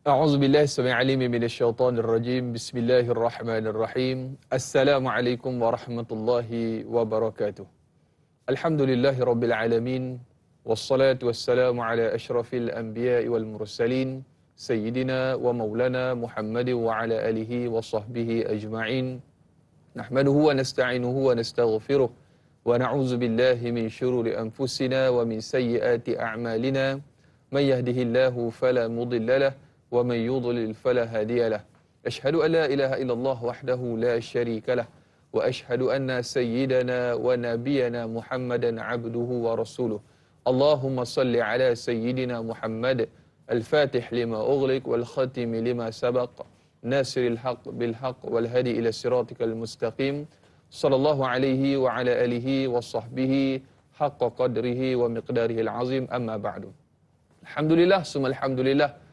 A'udzubillahi as-sami'il 'alim minasyaitonir rajim. Bismillahirrahmanirrahim. Assalamualaikum warahmatullahi wabarakatuh. Alhamdulillahirabbil alamin. Wassalatu wassalamu ala asyrafil anbiya'i wal mursalin sayyidina wa maulana Muhammadin wa ala alihi wa sahbihi ajma'in. Nahmaduhu wa nasta'inuhu wa nastaghfiruh wa na'udzu billahi min syururi anfusina wa min sayyiati a'malina. May yahdihillahu fala mudilla lahu ومن يضلل فلا هادي له أشهد أن لا إله إلا الله وحده لا شريك له وأشهد أن سيدنا ونبينا محمدا عبده ورسوله اللهم صل على سيدنا محمد الفاتح لما أغلق والختم لما سبق ناصر الحق بالحق والهدي إلى صراطك المستقيم صلى الله عليه وعلى آله وصحبه حق قدره ومقداره العظيم أما بعد الحمد لله ثم الحمد لله.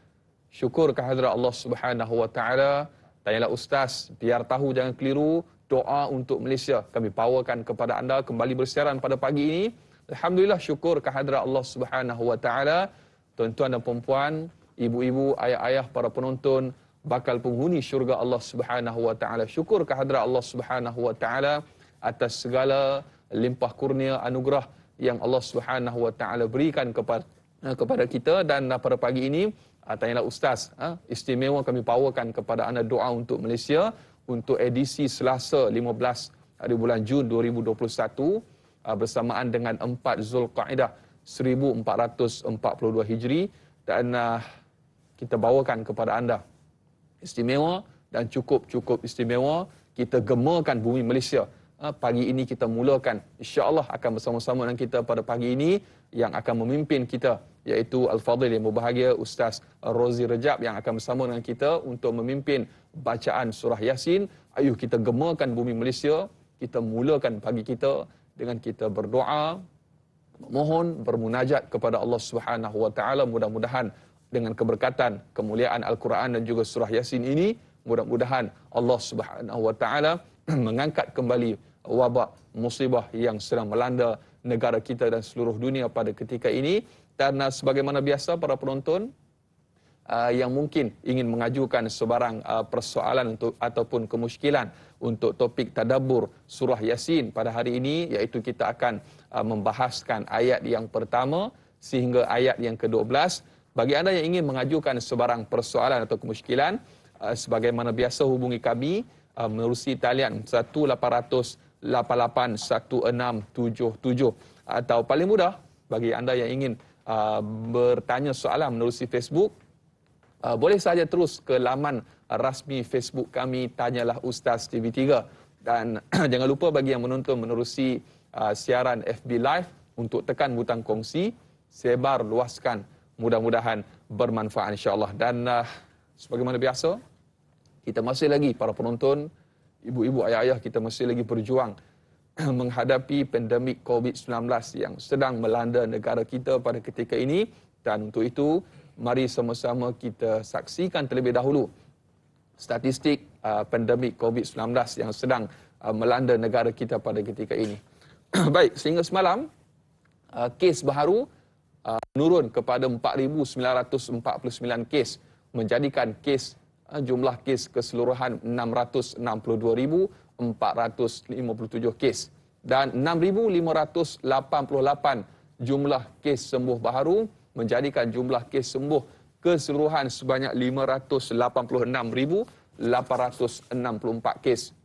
Syukur kehadrat Allah Subhanahu Wa Taala. Tanyalah Ustaz, biar tahu jangan keliru, doa untuk Malaysia kami bawakan kepada anda kembali bersiaran pada pagi ini. Alhamdulillah, syukur kehadrat Allah Subhanahu Wa Taala. Tuan-tuan dan puan-puan, ibu-ibu, ayah-ayah, para penonton, bakal penghuni syurga Allah Subhanahu Wa Taala. Syukur kehadrat Allah Subhanahu Wa Taala atas segala limpah kurnia anugerah yang Allah Subhanahu Wa Taala berikan kepada kita. Dan pada pagi ini, tanyalah Ustaz, istimewa kami bawakan kepada anda doa untuk Malaysia untuk edisi Selasa 15 hari bulan Jun 2021 bersamaan dengan 4 Zulqa'dah 1442 Hijri. Dan kita bawakan kepada anda istimewa dan cukup istimewa. Kita gemakan bumi Malaysia. Pagi ini kita mulakan, insya-Allah akan bersama-sama dengan kita pada pagi ini yang akan memimpin kita iaitu Al-Fadhil yang berbahagia Ustaz Rozi Rejab yang akan bersama dengan kita untuk memimpin bacaan surah Yasin. Ayuh kita gemakan bumi Malaysia, kita mulakan pagi kita dengan kita berdoa, mohon bermunajat kepada Allah Subhanahu wa taala. Mudah-mudahan dengan keberkatan kemuliaan Al-Quran dan juga surah Yasin ini, mudah-mudahan Allah Subhanahu wa taala mengangkat kembali wabak musibah yang sedang melanda negara kita dan seluruh dunia pada ketika ini. Dan sebagaimana biasa para penonton yang mungkin ingin mengajukan sebarang persoalan ataupun kemusykilan untuk topik tadabbur surah Yasin pada hari ini, iaitu kita akan membahaskan ayat yang pertama sehingga ayat yang ke-12. Bagi anda yang ingin mengajukan sebarang persoalan atau kemusykilan, sebagaimana biasa hubungi kami menerusi talian 1-800-88-1677, atau paling mudah bagi anda yang ingin bertanya soalan menerusi Facebook, boleh saja terus ke laman rasmi Facebook kami, Tanyalah Ustaz TV3. Dan jangan lupa bagi yang menonton menerusi siaran FB Live untuk tekan butang kongsi, sebar luaskan, mudah-mudahan bermanfaat insya-Allah. Dan sebagaimana biasa, kita masih lagi para penonton, ibu-ibu, ayah-ayah, kita masih lagi berjuang menghadapi pandemik COVID-19 yang sedang melanda negara kita pada ketika ini. Dan untuk itu, mari sama-sama kita saksikan terlebih dahulu statistik pandemik COVID-19 yang sedang melanda negara kita pada ketika ini. Baik, sehingga semalam kes baharu menurun kepada 4,949 kes, menjadikan jumlah kes keseluruhan 662,457 kes, dan 6,588 jumlah kes sembuh baharu, menjadikan jumlah kes sembuh keseluruhan sebanyak 586,864 kes,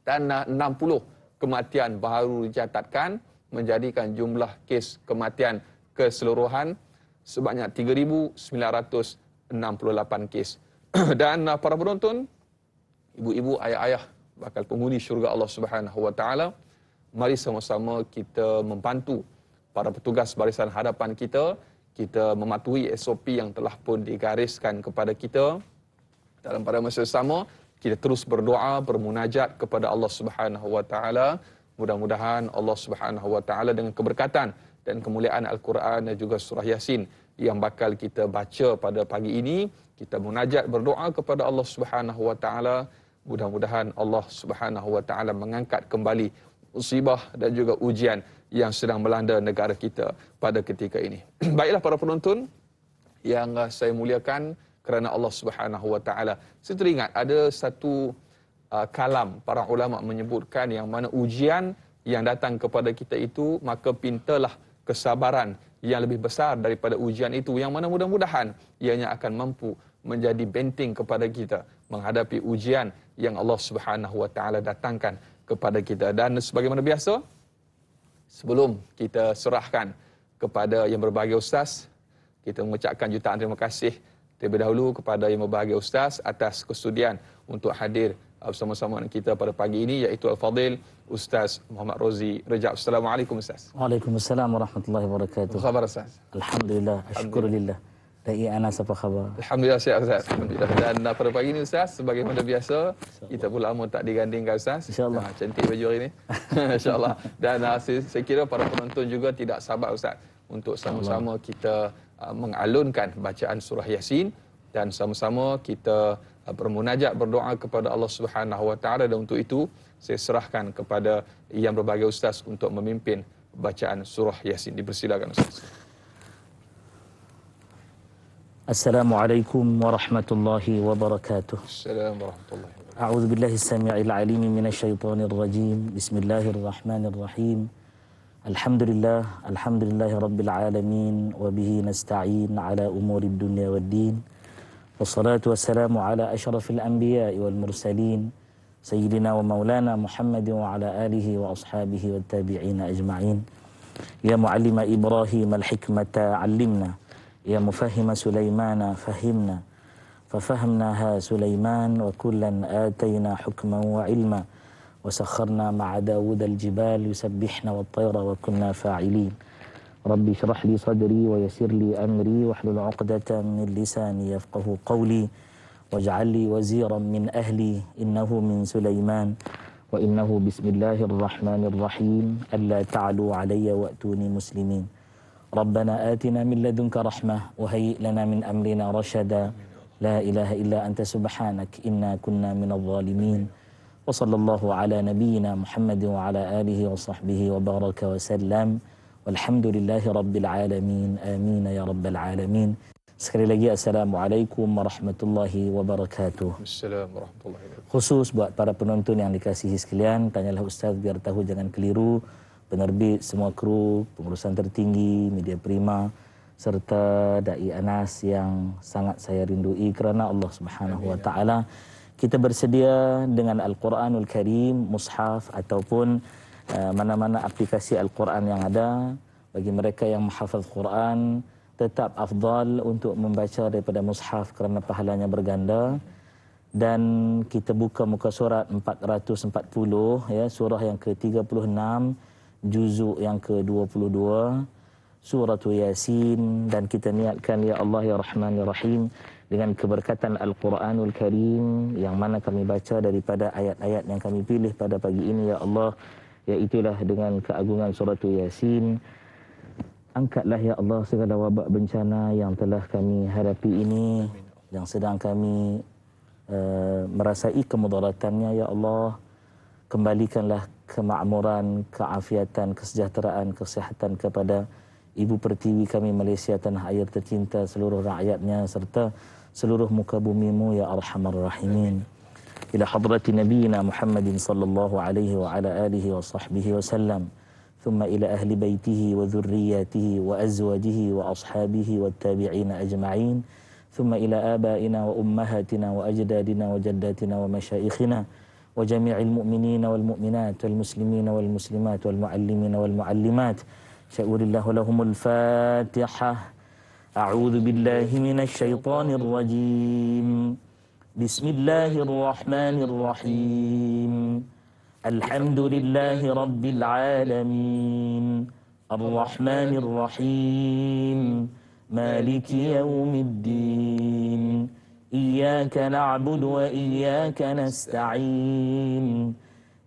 dan 60 kematian baharu dicatatkan, menjadikan jumlah kes kematian keseluruhan sebanyak 3,968 kes. Dan para penonton, ibu-ibu, ayah-ayah, bakal penghuni syurga Allah Subhanahu wa taala, mari sama-sama kita membantu para petugas barisan hadapan kita. Kita mematuhi SOP yang telah pun digariskan kepada kita. Dalam pada masa sama, kita terus berdoa, bermunajat kepada Allah Subhanahu wa taala. Mudah-mudahan Allah Subhanahu wa taala dengan keberkatan dan kemuliaan Al-Quran dan juga surah Yasin yang bakal kita baca pada pagi ini, kita munajat berdoa kepada Allah Subhanahu wa taala. Mudah-mudahan Allah Subhanahu wa taala mengangkat kembali musibah dan juga ujian yang sedang melanda negara kita pada ketika ini. Baiklah para penonton yang saya muliakan kerana Allah Subhanahu wa taala. Saya teringat ada satu kalam para ulama menyebutkan yang mana ujian yang datang kepada kita itu, maka pintalah kesabaran yang lebih besar daripada ujian itu, yang mana mudah-mudahan ianya akan mampu menjadi benteng kepada kita menghadapi ujian yang Allah Subhanahu wa taala datangkan kepada kita. Dan sebagaimana biasa, sebelum kita serahkan kepada yang berbahagia Ustaz, kita mengucapkan jutaan terima kasih terlebih dahulu kepada yang berbahagia Ustaz atas kesudian untuk hadir bersama-sama dengan kita pada pagi ini, iaitu Al-Fadhil Ustaz Muhammad Rozi Rejab. Assalamualaikum Ustaz. Waalaikumsalam warahmatullahi wabarakatuh. Apa khabar Ustaz? Alhamdulillah, syukurillah. Dai Anas, apa khabar? Alhamdulillah sihat Ustaz. Alhamdulillah. Dan pada pagi ini Ustaz, sebagaimana biasa, kita pun lama tak digandingkan Ustaz. InsyaAllah. Cantik baju hari ini. InsyaAllah. Dan saya kira para penonton juga tidak sabar Ustaz untuk sama-sama kita mengalunkan bacaan surah Yasin, dan sama-sama kita bermunajat, berdoa kepada Allah Subhanahu wa taala. Dan untuk itu saya serahkan kepada yang berbahagia Ustaz untuk memimpin bacaan surah Yasin. Dipersilakan Ustaz. Assalamualaikum warahmatullahi wabarakatuh. Assalamualaikum warahmatullahi wabarakatuh. A'udzu billahi as-sami'il 'alim minasyaitonir rajim. Bismillahirrahmanirrahim. Alhamdulillahi rabbil alamin wa bihi nasta'in 'ala umurid dunya waddin. Wassalatu wassalamu 'ala asyrafil anbiya'i wal mursalin sayyidina wa maulana Muhammadin wa 'ala alihi wa ashabihi wat tabi'in ajma'in. Ya muallima Ibrahim al-hikmata 'allimna, ya mufahhima Sulaimana fahimna, fafahmnaha Sulaiman wa kullan atayna hukman wa ilma, wa sakharna ma'a Dawud al-jibal yusabbihna wat-tayra wa kunna fa'ilin. Rabbi syrah li sadri wa yassir li amri wahlul 'uqdatam min lisani yafqahu qawli waj'al li waziran min ahli innahu min Sulaiman wa innahu bismillahirrahmanirrahim alla ta'alu 'alayya wa'tuni muslimin. Rabbana atina min ladunka rahmah wa hayyi' lana min amrina rashada. La ilaha illa anta subhanak inna kunna minadh dhalimin. Wa sallallahu ala nabiyyina Muhammad wa ala alihi wa sahbihi wa baraka wa sallam. Walhamdulillahi rabbil alamin. Amin ya rabbal alamin. Sekali lagi assalamualaikum warahmatullahi wabarakatuh. Assalamualaikum warahmatullahi wabarakatuh. Khusus buat para penonton yang dikasihi sekalian, tanyalah Ustaz biar tahu jangan keliru. Penerbit, semua kru, pengurusan tertinggi, media prima, serta Dai Anas yang sangat saya rindui kerana Allah Subhanahu wa taala. Kita bersedia dengan Al-Quranul Karim, mushaf ataupun mana-mana aplikasi Al-Quran yang ada. Bagi mereka yang menghafaz Quran, tetap afdal untuk membaca daripada mushaf kerana pahalanya berganda. Dan kita buka muka surat 440, ya, surah yang ke-36, juzuk yang ke-22, surah Yasin. Dan kita niatkan ya Allah ya Rahman ya Rahim dengan keberkatan Al-Quranul Karim yang mana kami baca daripada ayat-ayat yang kami pilih pada pagi ini ya Allah, iaitulah dengan keagungan surah Yasin. Angkatlah ya Allah segala wabak bencana yang telah kami hadapi ini, yang sedang kami merasai kemudaratannya ya Allah. Kembalikanlah kemakmuran, keafiatan, kesejahteraan, kesihatan kepada Ibu Pertiwi kami Malaysia, tanah air tercinta, seluruh rakyatnya serta seluruh muka bumimu ya Arhamar Rahimin. Ila hadrati Nabiyina Muhammadin sallallahu alaihi wa ala alihi wa sahbihi wa sallam. Thumma ila ahli baitihi wa dhurriyyatihi wa azwajihi wa ashabihi wa tabi'ina ajma'in. Thumma ila abaina wa ummahatina wa ajdadina wa jaddatina wa masyayikhina wa jami'il mu'minina wal mu'minat wal muslimina wal muslimat wal mu'allimina wal mu'allimat. Sya'urillahu lahumul Fatihah. A'udzu billahi minasy syaithanir rajim. Bismillahirrahmanirrahim. Alhamdulillahi rabbil alamin. Ar-Rahmanir Rahim. Maliki yaumiddin. Iyyaka na'budu wa iyyaka nasta'in.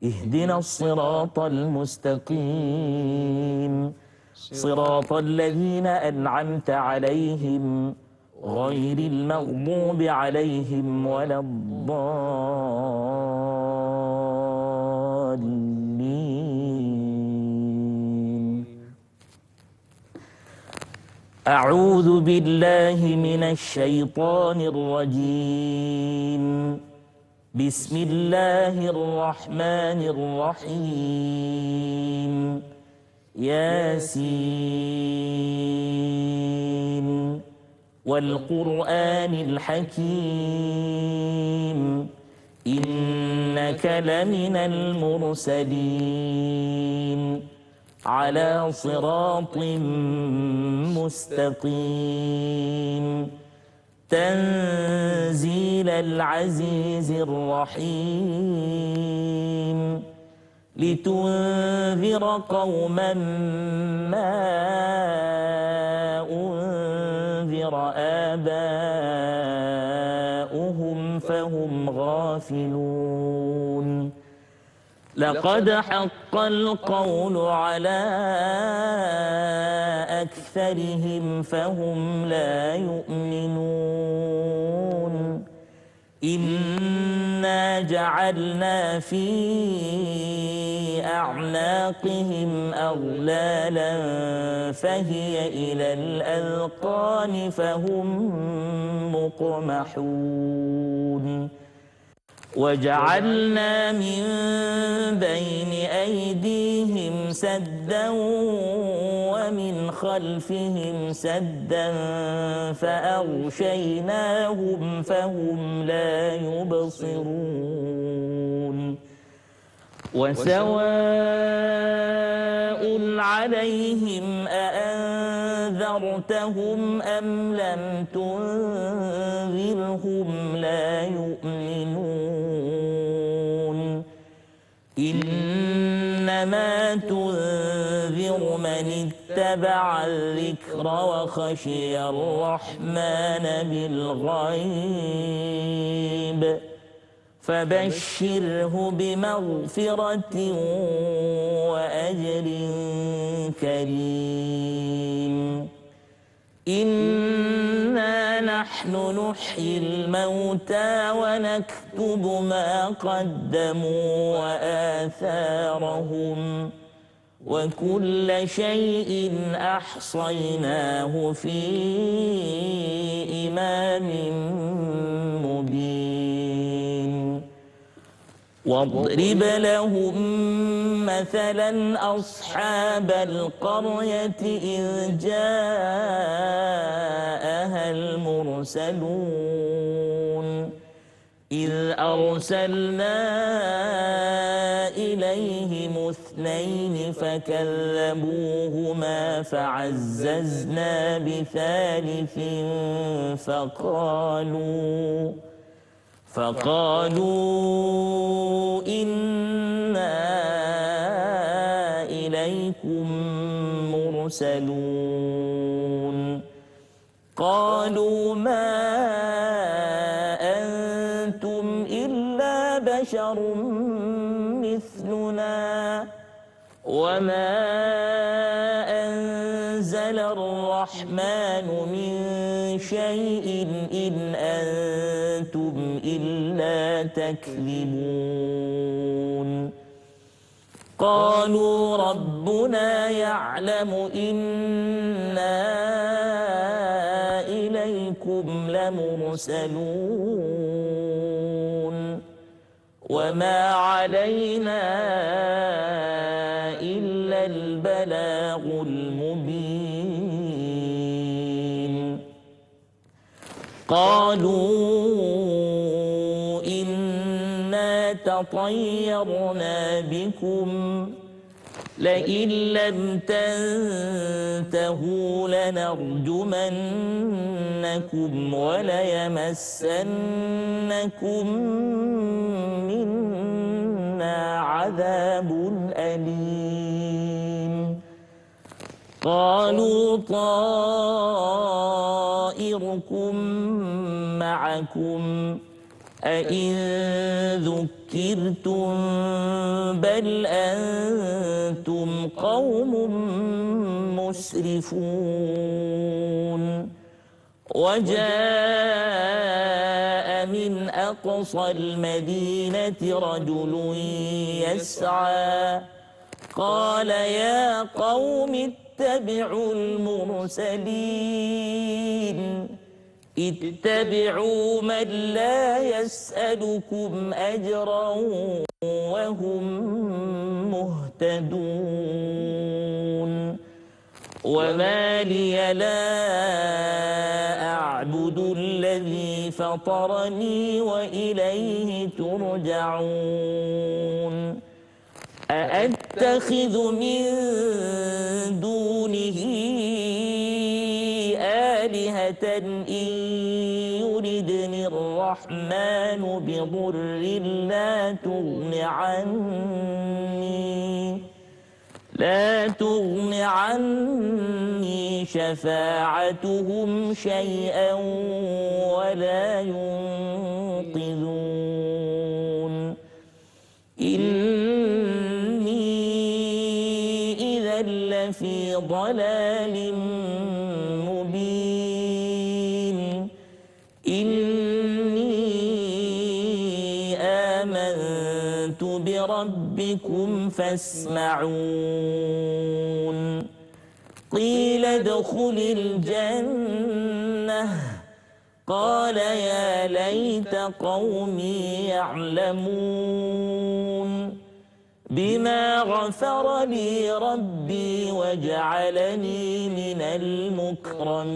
Ihdinas siratal mustaqim. صراط الذين أنعمت عليهم غير المغضوب عليهم ولا الضالين. أعوذ بالله من الشيطان الرجيم. بسم الله الرحمن الرحيم. ياسين والقرآن الحكيم إنك لمن المرسلين على صراط مستقيم تنزيل العزيز الرحيم لتنذر قوما ما أنذر آباؤهم فهم غافلون. لقد حق القول على أكثرهم فهم لا يؤمنون. إنا جعلنا في أعناقهم أغلالا فهي إلى الأذقان فهم مقمحون. وجعلنا من بين أيديهم سدا ومن خلفهم سدا فأغشيناهم فهم لا يبصرون. وسواء عليهم أأنذرتهم أم لم تنذرهم لا يؤمنون. إنما تنذر من اتبع الذكر وخشي الرحمن بالغيب فبشره بمغفرة وأجر كريم إنا نحن نحيي الموتى ونكتب ما قدموا وآثارهم وكل شيء أحصيناه في إمام مبين واضرب لهم مثلا أصحاب القرية إذ جاءها المرسلون إذ أرسلنا إليهم اثنين فكذبوهما فعززنا بثالث فقالوا إنا إليكم مرسلون قالوا ما أنتم إلا بشر مثلنا وما أنزل الرحمن من شيء إن أنتم إلا تكذبون قالوا ربنا يعلم إنا إليكم لمرسلون وما علينا إلا البلاغ المبين قالوا إنا تطيرنا بكم لئن لم تنتهوا لنرجمنكم وليمسنكم منا عذاب أليم قالوا طائركم معكم أئن ذكرتم بل أنتم قوم مسرفون وجاء من أقصى المدينة رجل يسعى قال يا قوم اتبعوا المرسلين اتبعوا من لا يسألكم أجرا وهم مهتدون وما لي لا أعبد الذي فطرني وإليه ترجعون أأتخذ من دونه آلهة إن يردني الرحمن بضر لا تغن عني شفاعتهم شيئا ولا ينقذون إني إذا لفي ضلال مبين إني آمنت بربكم فاسمعون قيل ادخل الجنة قال يا ليت قومي يعلمون بما غفر لي ربي وجعلني من المكرمين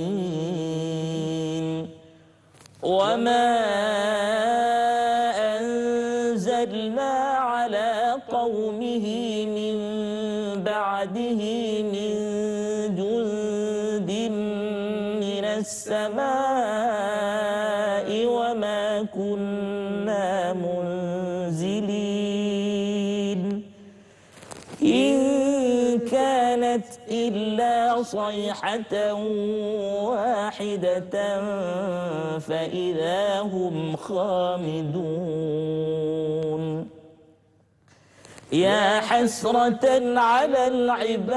وما أنزلنا على قومه من بعده من جند من السماء وما كنا منزلين صيحة واحدة فإذا هم خامدون يا حسرة على العباد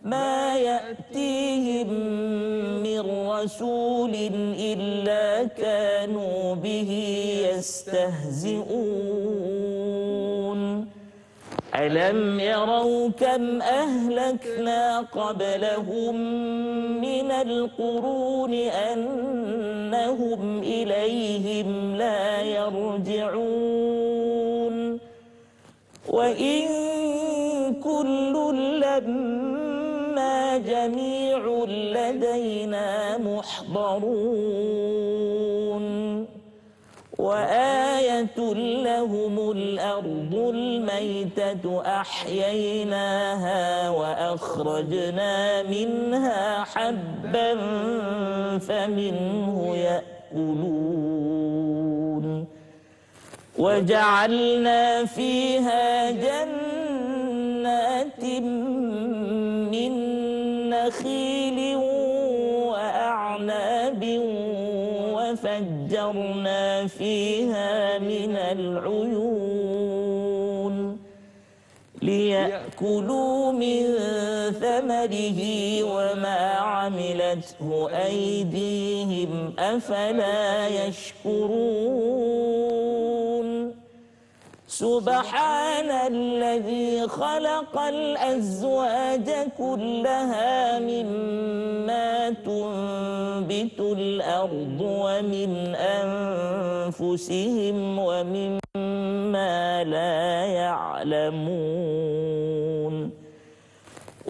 ما يأتيهم من رسول إلا كانوا به يستهزئون ألم يروا كم أهلكنا قبلهم من القرون أنهم إليهم لا يرجعون وإن كل لما جميع لدينا محضرون وآية لهم الأرض الميتة أحييناها وأخرجنا منها حبا فمنه يأكلون وجعلنا فيها جنات من نخيل وأعناب وفجرنا فيها من العيون ليأكلوا من ثمره وما عملته أيديهم أفلا يشكرون سبحان الذي خلق الأزواج كلها مما تنبت الأرض ومن أنفسهم ومما لا يعلمون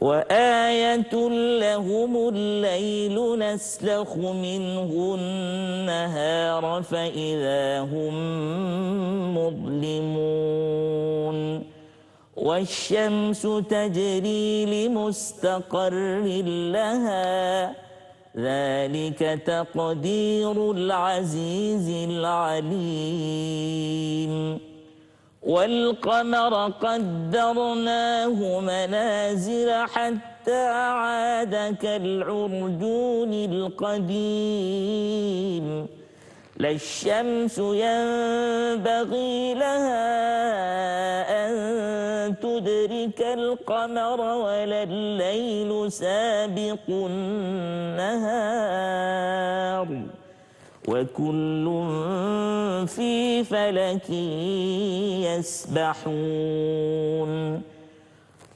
وآية لهم الليل نسلخ منه النهار فإذا هم مظلمون والشمس تجري لمستقر لها ذلك تقدير العزيز العليم والقمر قدرناه منازل حتى عاد كالعرجون القديم لا الشمس ينبغي لها أن تدرك القمر ولا الليل سابق النهار وكل في فلك يسبحون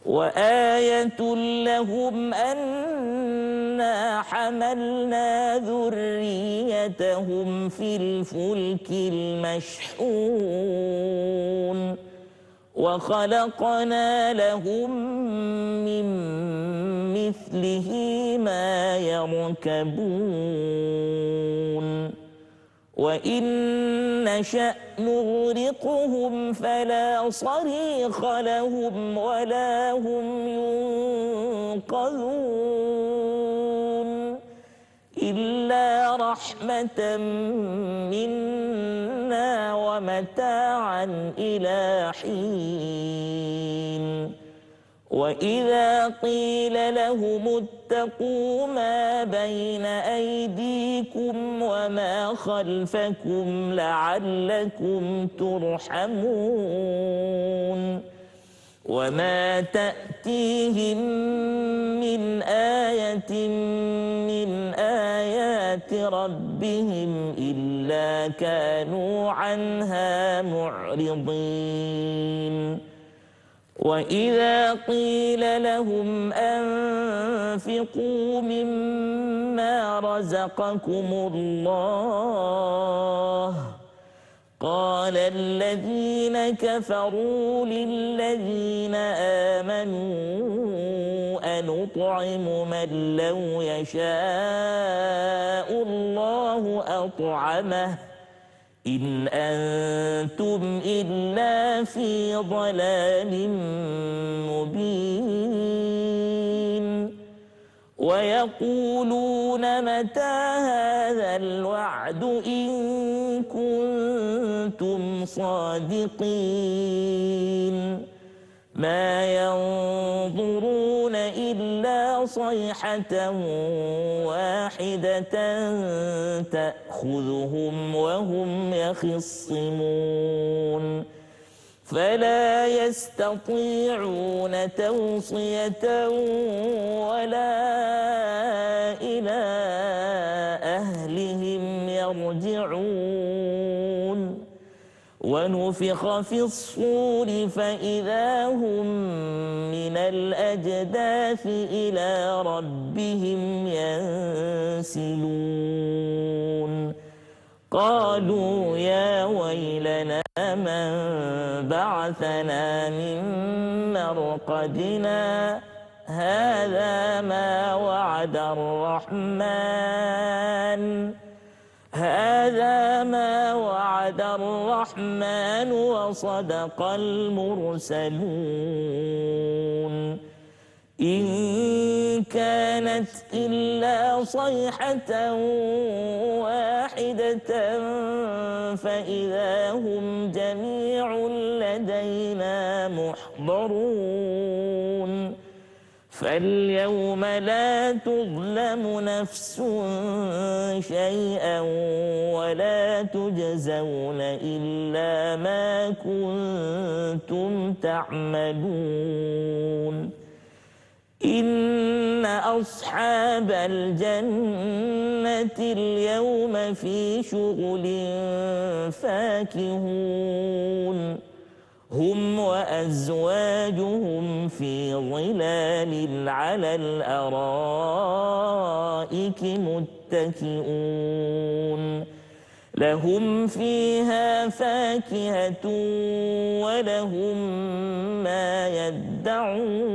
وآية لهم أنا حملنا ذريتهم في الفلك المشحون وخلقنا لهم من مثله ما يركبون وإن نشأ نغرقهم فلا صريخ لهم ولا هم ينقذون إلا رحمة منا ومتاعا إلى حين وإذا قيل لهم اتقوا ما بين أيديكم وما خلفكم لعلكم ترحمون وما تأتيهم من آية من آيات ربهم إلا كانوا عنها معرضين وإذا قيل لهم أنفقوا مما رزقكم الله قال الذين كفروا للذين آمنوا أنطعم من لو يشاء الله أطعمه إن أنتم إلا في ضلال مبين ويقولون متى هذا الوعد إن كنتم صادقين ما ينظرون إلا صيحة واحدة تأخذهم وهم يخصمون فلا يستطيعون توصية ولا إلى أهلهم يرجعون ونفخ في الصور فإذا هم من الأجداث إلى ربهم ينسلون قالوا يا ويلنا من بعثنا من مرقدنا هذا ما وعد الرحمن وصدق المرسلون إن كانت إلا صيحة واحدة فإذا هم جميع لدينا محضرون فاليوم لا تظلم نفس شيئا ولا تجزون إلا ما كنتم تعملون إن أصحاب الجنة اليوم في شغل فاكهون هم وأزواجهم في ظلال على الأرائك متكئون لهم فيها فاكهة ولهم ما يدعون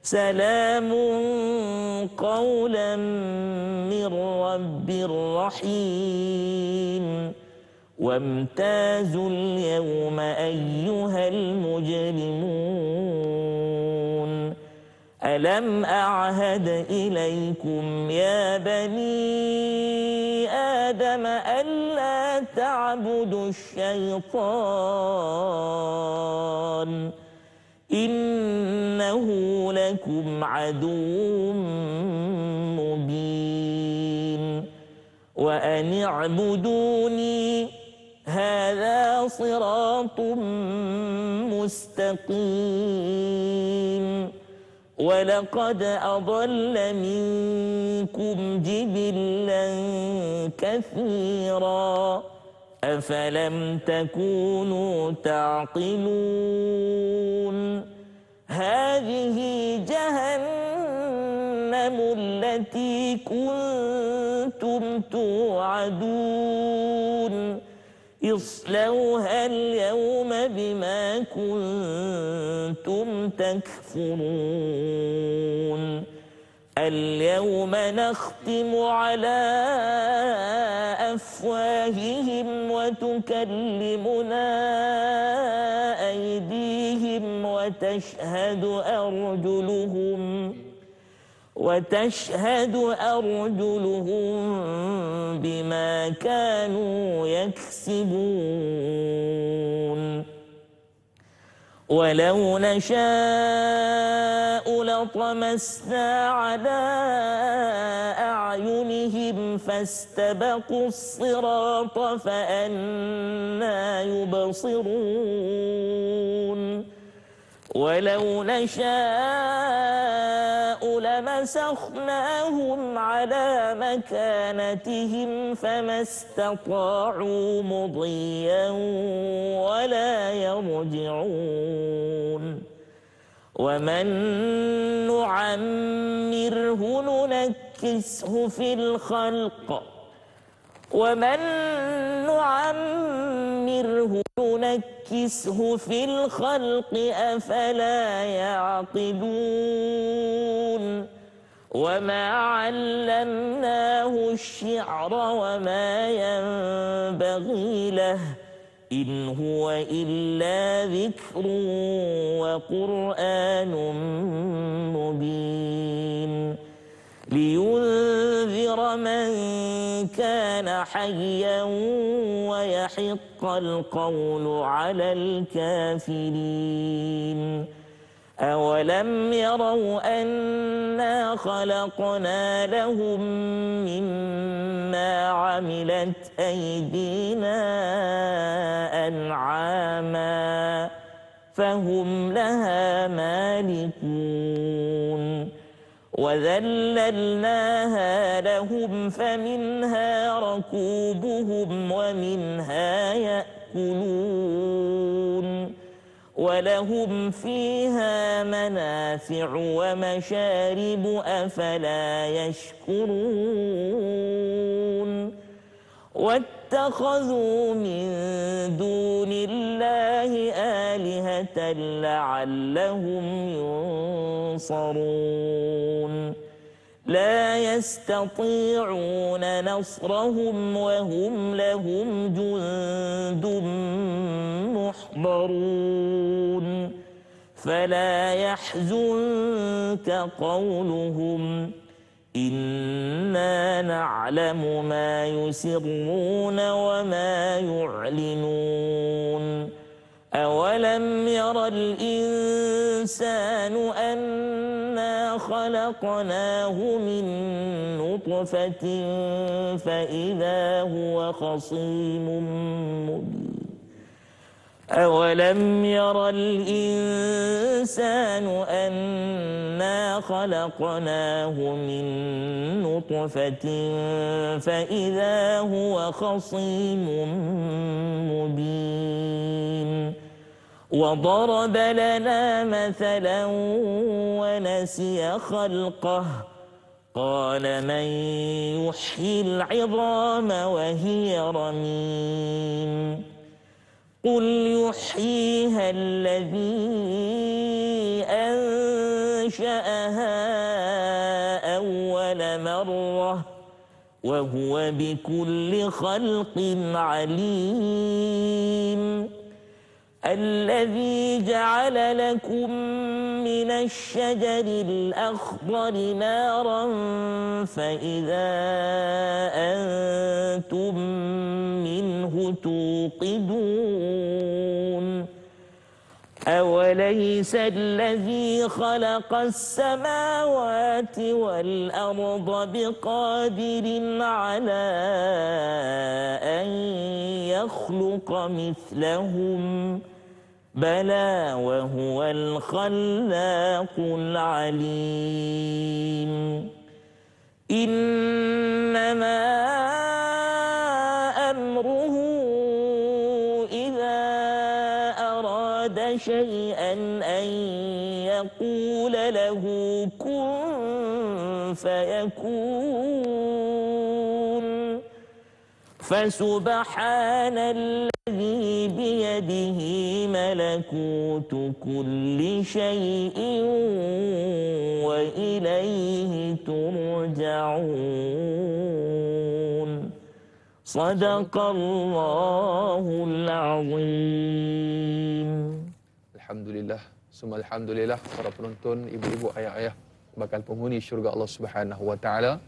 سلام قولا من رب رحيم وامتازوا اليوم أيها المجرمون ألم أعهد إليكم يا بني آدم ألا تعبدوا الشيطان إنه لكم عدو مبين وأن اعبدوني هذا صراط مستقيم ولقد أضل منكم جبلا كثيرا أفلم تكونوا تعقلون هذه جهنم التي كنتم توعدون اصلوها اليوم بما كنتم تكفرون اليوم نختم على أفواههم وتكلمنا أيديهم وتشهد أرجلهم بما كانوا يكسبون ولو نشاء لطمسنا على أعينهم فاستبقوا الصراط فأنى يبصرون ولو نشاء لمسخناهم على مكانتهم فما استطاعوا مضيا ولا يرجعون ومن نعمره ننكسه في الخلق أفلا يعقلون وما علمناه الشعر وما ينبغي له إن هو إلا ذكر وقرآن مبين لينذر من كان حيا ويحق القول على الكافرين أولم يروا أنا خلقنا لهم مما عملت أيدينا أنعاما فهم لها مالكون وذللناها لهم فمنها ركوبهم ومنها يأكلون ولهم فيها منافع ومشارب أفلا يشكرون واتخذوا من دون الله آلهة لعلهم ينصرون لا يستطيعون نصرهم وهم لهم جند محضرون فلا يحزنك قولهم إنا نعلم ما يسرون وما يعلنون أولم ير الإنسان أنا خلقناه من نطفة فإذا هو خصيم مبين أولم ير الإنسان أنا خلقناه من نطفة فإذا هو خصيم مبين وضرب لنا مثلا ونسي خلقه قال من يحيي العظام وهي رميم قل يحييها الذي أنشأها أول مرة وهو بكل خلق عليم الذي جعل لكم من الشجر الأخضر نارا فإذا أنتم منه توقدون أوليس الذي خلق السماوات والأرض بقادر على أن يخلق مثلهم بلى وهو الخلاق العليم إنما أمره إذا أراد شيئا أن يقول له كن فيكون فسبحان الذي بيده ملكوت كل شيء وإليه ترجعون صدق الله العظيم. Alhamdulillah, summa alhamdulillah para penonton, ibu-ibu, ayah-ayah, bakal penghuni syurga Allah Subhanahu wa taala.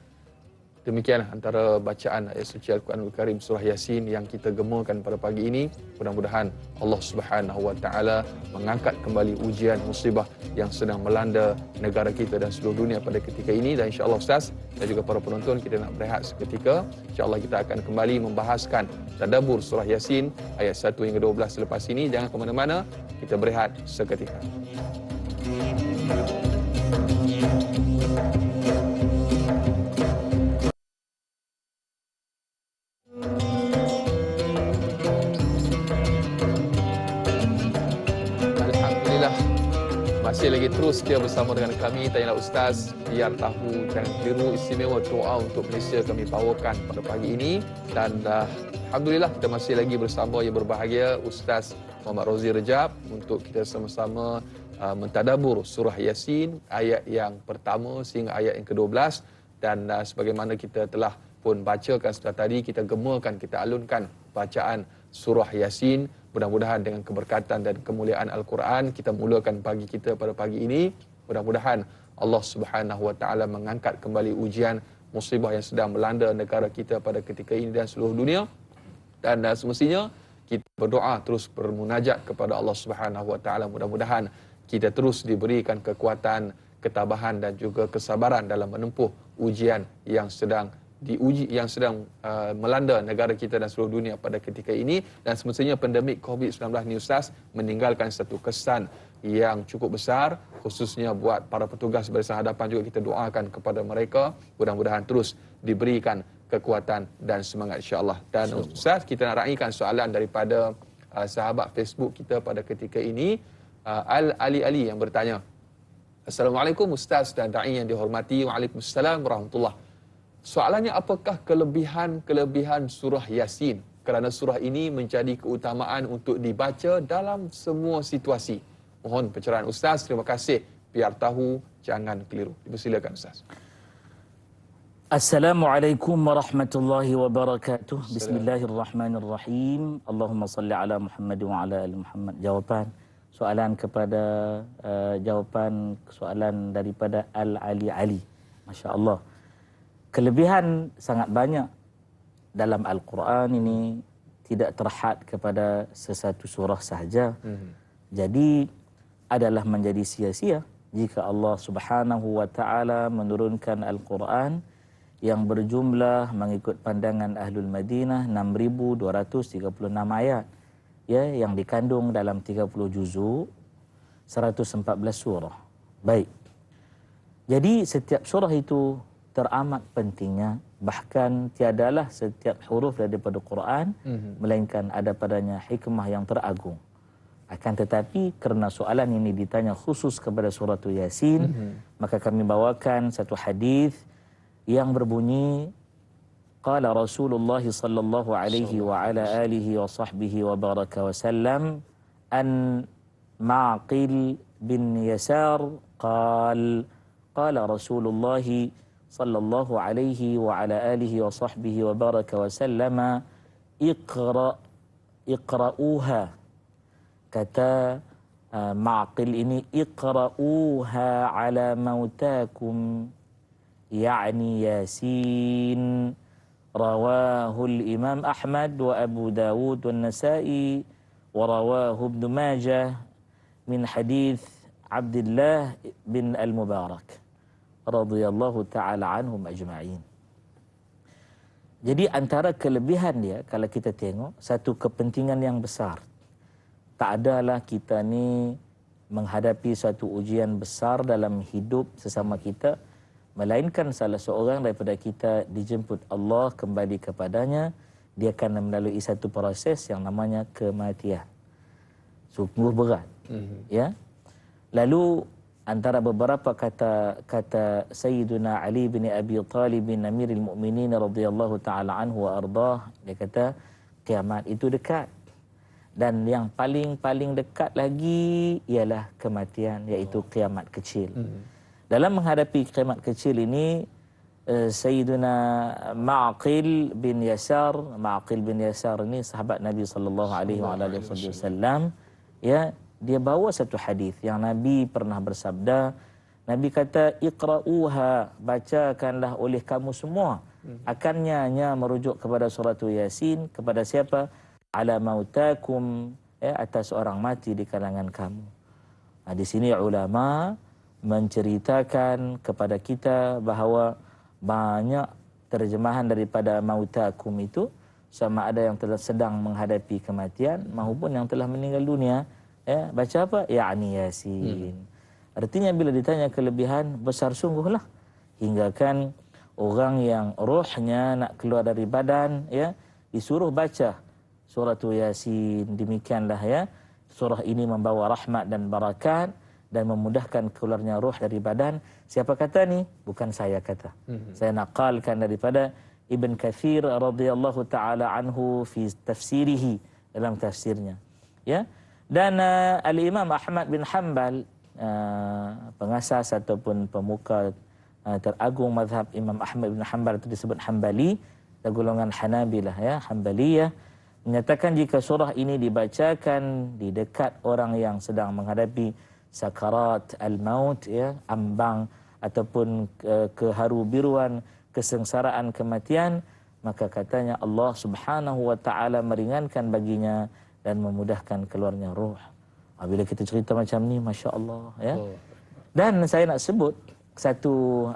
Demikian antara bacaan ayat suci Al-Quranul Karim surah Yasin yang kita gemakan pada pagi ini. Mudah-mudahan Allah Subhanahu wa taala mengangkat kembali ujian musibah yang sedang melanda negara kita dan seluruh dunia pada ketika ini. Dan insya-Allah Ustaz dan juga para penonton, kita nak berehat seketika. Insya-Allah kita akan kembali membahaskan tadabbur surah Yasin ayat 1 hingga 12 selepas ini. Jangan ke mana-mana, kita berehat seketika. Masih lagi terus setia bersama dengan kami, Tanyalah Ustaz. Biar tahu, jangan keliru, istimewa doa untuk Malaysia kami bawakan pada pagi ini. Dan Alhamdulillah kita masih lagi bersama yang berbahagia Ustaz Muhammad Rozzi Rejab untuk kita sama-sama mentadabbur surah Yasin ayat yang pertama sehingga ayat yang ke-12. Dan sebagaimana kita telah pun bacakan setelah tadi, kita gemakan, kita alunkan bacaan surah Yasin. Mudah-mudahan dengan keberkatan dan kemuliaan Al-Quran, kita mulakan pagi kita pada pagi ini. Mudah-mudahan Allah Subhanahu wa taala mengangkat kembali ujian musibah yang sedang melanda negara kita pada ketika ini dan seluruh dunia. Dan semestinya kita berdoa, terus bermunajat kepada Allah Subhanahu Wa Taala. Mudah-mudahan kita terus diberikan kekuatan, ketabahan dan juga kesabaran dalam menempuh ujian yang sedang melanda negara kita dan seluruh dunia pada ketika ini. Dan semestinya pandemik COVID-19 ni Ustaz meninggalkan satu kesan yang cukup besar, khususnya buat para petugas barisan hadapan juga. Kita doakan kepada mereka, mudah-mudahan terus diberikan kekuatan dan semangat, insya-Allah. Dan Ustaz, kita nak raikan soalan daripada sahabat Facebook kita pada ketika ini, Al-Ali yang bertanya. Assalamualaikum Ustaz dan da'i yang dihormati. Waalaikumsalam warahmatullahi. Soalannya, apakah kelebihan surah Yasin? Kerana surah ini menjadi keutamaan untuk dibaca dalam semua situasi. Mohon pencerahan Ustaz. Terima kasih. Biar tahu, jangan keliru. Silakan Ustaz. Assalamualaikum warahmatullahi wabarakatuh. Bismillahirrahmanirrahim. Allahumma salli ala Muhammad wa ala ali Muhammad. Jawapan soalan kepada jawapan soalan daripada Al-Ali. Masya-Allah. Kelebihan sangat banyak dalam Al-Quran ini, tidak terhad kepada sesuatu surah sahaja. Jadi adalah menjadi sia-sia jika Allah Subhanahu Wa Taala menurunkan Al-Quran yang berjumlah mengikut pandangan Ahlul Madinah 6,236 ayat, ya, yang dikandung dalam 30 juzuk, 114 surah. Baik. Jadi setiap surah itu teramat pentingnya, bahkan tiadalah setiap huruf daripada Quran melainkan ada padanya hikmah yang teragung. Akan tetapi kerana soalan ini ditanya khusus kepada surah Yasin, maka kami bawakan satu hadis yang berbunyi, qala Rasulullah sallallahu alaihi wa ala alihi wa sahbihi wa baraka wa sallam, an Ma'qil bin Yasar qala Rasulullah sallallahu alaihi wa ala alihi wa sahbihi wa baraka wa sallama, iqra'uha. Kata Ma'qil ini, iqra'uha ala mautakum, yakni Yasin. Rawahul Imam Ahmad wa Abu Dawud wa Nasa'i wa rawahu Ibn Majah min hadith Abdullah bin Al-Mubarak radhiyallahu ta'ala anhum ajma'in. Jadi antara kelebihan dia, kalau kita tengok, satu kepentingan yang besar. Tak adalah kita ni menghadapi suatu ujian besar dalam hidup sesama kita, melainkan salah seorang daripada kita dijemput Allah kembali kepadanya, dia akan melalui satu proses yang namanya kematian. Sungguh berat. Ya. Lalu antara beberapa kata Sayyiduna Ali bin Abi Talib bin Amirul Mukminin radhiyallahu taala anhu wa ardah, dia kata kiamat itu dekat. Dan yang paling dekat lagi ialah kematian, iaitu kiamat kecil. Dalam menghadapi kiamat kecil ini, Sayyiduna Ma'qil bin Yasar ini sahabat Nabi sallallahu alaihi wasallam, ya, dia bawa satu hadis yang Nabi pernah bersabda. Nabi kata, iqra'uha, bacakanlah oleh kamu semua. Akannya merujuk kepada surah Yasin, kepada siapa? Ala mautakum, ya, atas orang mati di kalangan kamu. Nah, di sini ulama menceritakan kepada kita bahawa banyak terjemahan daripada mautakum itu sama ada yang telah sedang menghadapi kematian maupun yang telah meninggal dunia. Ya, baca apa? Yakni Yasin. Artinya bila ditanya kelebihan, besar sungguhlah. Hingga kan orang yang rohnya nak keluar dari badan, ya, disuruh baca surah Yasin. Demikianlah, ya, surah ini membawa rahmat dan barakat dan memudahkan keluarnya roh dari badan. Siapa kata ni? Bukan saya kata. Saya nakalkan daripada Ibn Kathir radhiyallahu taala anhu fi tafsirihi, dalam tafsirnya. Ya. Dan Al-Imam Ahmad bin Hanbal, pengasas ataupun pemuka teragung mazhab Imam Ahmad bin Hanbal, itu disebut Hanbali, golongan Hanabilah, ya, Hanbaliyah, menyatakan jika surah ini dibacakan di dekat orang yang sedang menghadapi sakarat al-maut, ya, ambang ataupun keharu biruan kesengsaraan kematian, maka katanya Allah Subhanahu wa taala meringankan baginya dan memudahkan keluarnya ruh. Bila kita cerita macam ni, masya-Allah ya. Dan saya nak sebut satu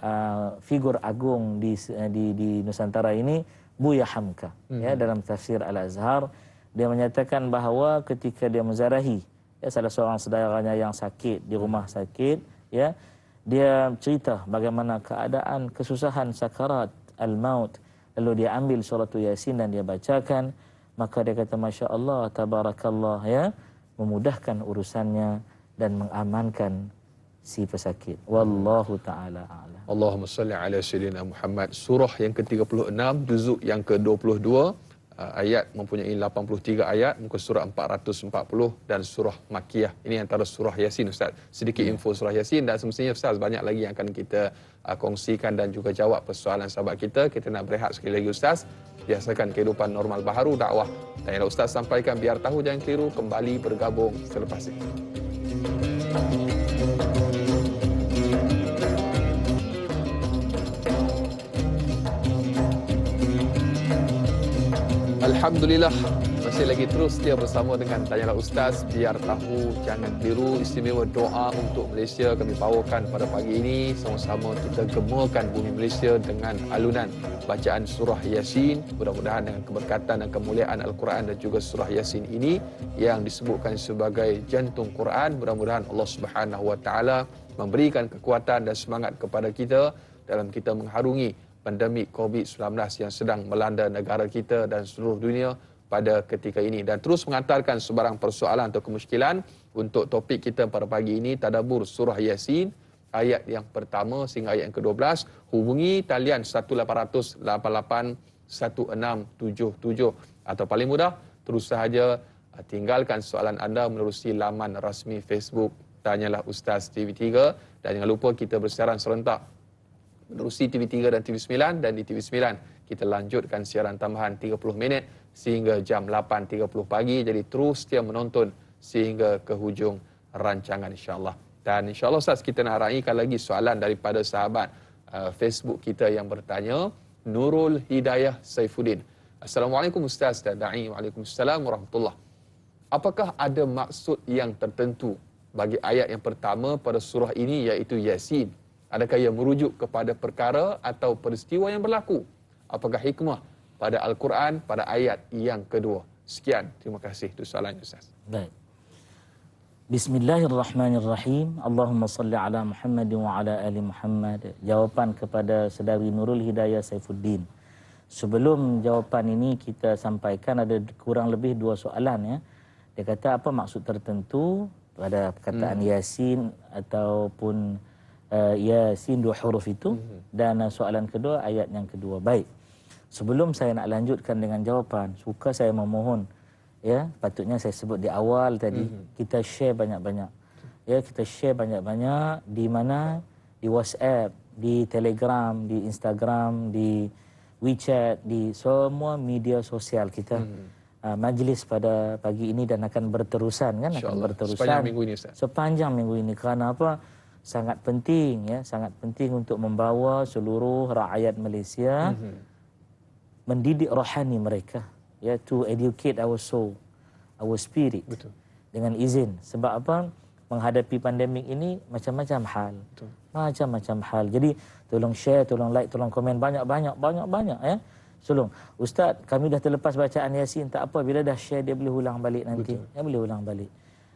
figur agung di Nusantara ini, Buya Hamka ya, dalam tafsir Al-Azhar dia menyatakan bahawa ketika dia menzarahi ya salah seorang saudaranya yang sakit di rumah sakit ya, dia cerita bagaimana keadaan kesusahan sakarat al-maut, lalu dia ambil surah Yasin dan dia bacakan, maka dia kata masya-Allah tabarakallah ya, memudahkan urusannya dan mengamankan si pesakit. Wallahu taala a'lam. Allahumma salli ala sayyidina Muhammad. Surah yang ke-36, juzuk yang ke-22, ayat mempunyai 83 ayat, muka surah 440 dan surah Makkiyah. Ini antara surah Yasin, Ustaz. Sedikit info surah Yasin, dan semestinya Ustaz banyak lagi yang akan kita kongsikan dan juga jawab persoalan sahabat kita. Kita nak berehat sekali lagi Ustaz. Biasakan kehidupan normal baharu dakwah. Dan yang Ustaz sampaikan biar tahu jangan keliru, kembali bergabung selepas ini. Alhamdulillah, masih lagi terus dia bersama dengan Tanyalah Ustaz. Biar tahu, jangan keliru. Istimewa doa untuk Malaysia kami bawakan pada pagi ini. Sama-sama kita gemakan bumi Malaysia dengan alunan bacaan surah Yasin. Mudah-mudahan dengan keberkatan dan kemuliaan Al-Quran dan juga surah Yasin ini yang disebutkan sebagai jantung Quran, mudah-mudahan Allah Subhanahu Wa Taala memberikan kekuatan dan semangat kepada kita dalam kita mengharungi pandemik COVID-19 yang sedang melanda negara kita dan seluruh dunia pada ketika ini, dan terus mengantarkan sebarang persoalan atau kemusykilan. Untuk topik kita pada pagi ini, tadabbur surah Yasin ayat yang pertama sehingga ayat yang ke-12. Hubungi talian 1800 88 1677, atau paling mudah terus sahaja tinggalkan soalan anda menerusi laman rasmi Facebook Tanyalah Ustaz TV3, dan jangan lupa kita bersiaran serentak menerusi TV3 dan TV9, dan di TV9 kita lanjutkan siaran tambahan 30 minit sehingga jam 8.30 pagi. Jadi terus setia menonton sehingga ke hujung rancangan insya-Allah. Dan insya-Allah Ustaz, kita nak raikan lagi soalan daripada sahabat Facebook kita yang bertanya, Nurul Hidayah Saifuddin. Assalamualaikum Ustaz dan Da'i. Waalaikumsalam warahmatullahi. Apakah ada maksud yang tertentu bagi ayat yang pertama pada surah ini, iaitu Yasin? Adakah ia merujuk kepada perkara atau peristiwa yang berlaku? Apakah hikmah pada Al-Quran pada ayat yang kedua? Sekian, terima kasih. Itu soalan Ustaz. Baik. Bismillahirrahmanirrahim. Allahumma salli ala Muhammad wa ala ali Muhammad. Jawapan kepada saudari Nurul Hidayah Saifuddin. Sebelum jawapan ini kita sampaikan ada kurang lebih 2 soalan ya. Dia kata apa maksud tertentu pada perkataan Yasin ataupun Yasin 2 huruf itu, dan soalan kedua ayat yang kedua. Baik, sebelum saya nak lanjutkan dengan jawapan, suka saya memohon ya, patutnya saya sebut di awal tadi, kita share banyak-banyak ya, kita share banyak-banyak di mana, di WhatsApp, di Telegram, di Instagram, di WeChat, di semua media sosial kita. Majlis pada pagi ini dan akan berterusan kan, akan berterusan sepanjang minggu ini Ustaz. Sepanjang minggu ini. Kerana apa? Sangat penting ya, sangat penting untuk membawa seluruh rakyat Malaysia mendidik rohani mereka ya, to educate our soul, our spirit. Betul. Dengan izin. Sebab apa? Menghadapi pandemik ini macam-macam hal. Betul. Macam-macam hal. Jadi tolong share, tolong like, tolong komen banyak-banyak ya. Tolong. Ustaz, kami dah terlepas bacaan Yasin, tak apa, bila dah share dia boleh ulang balik nanti. Betul. Ya, boleh ulang balik.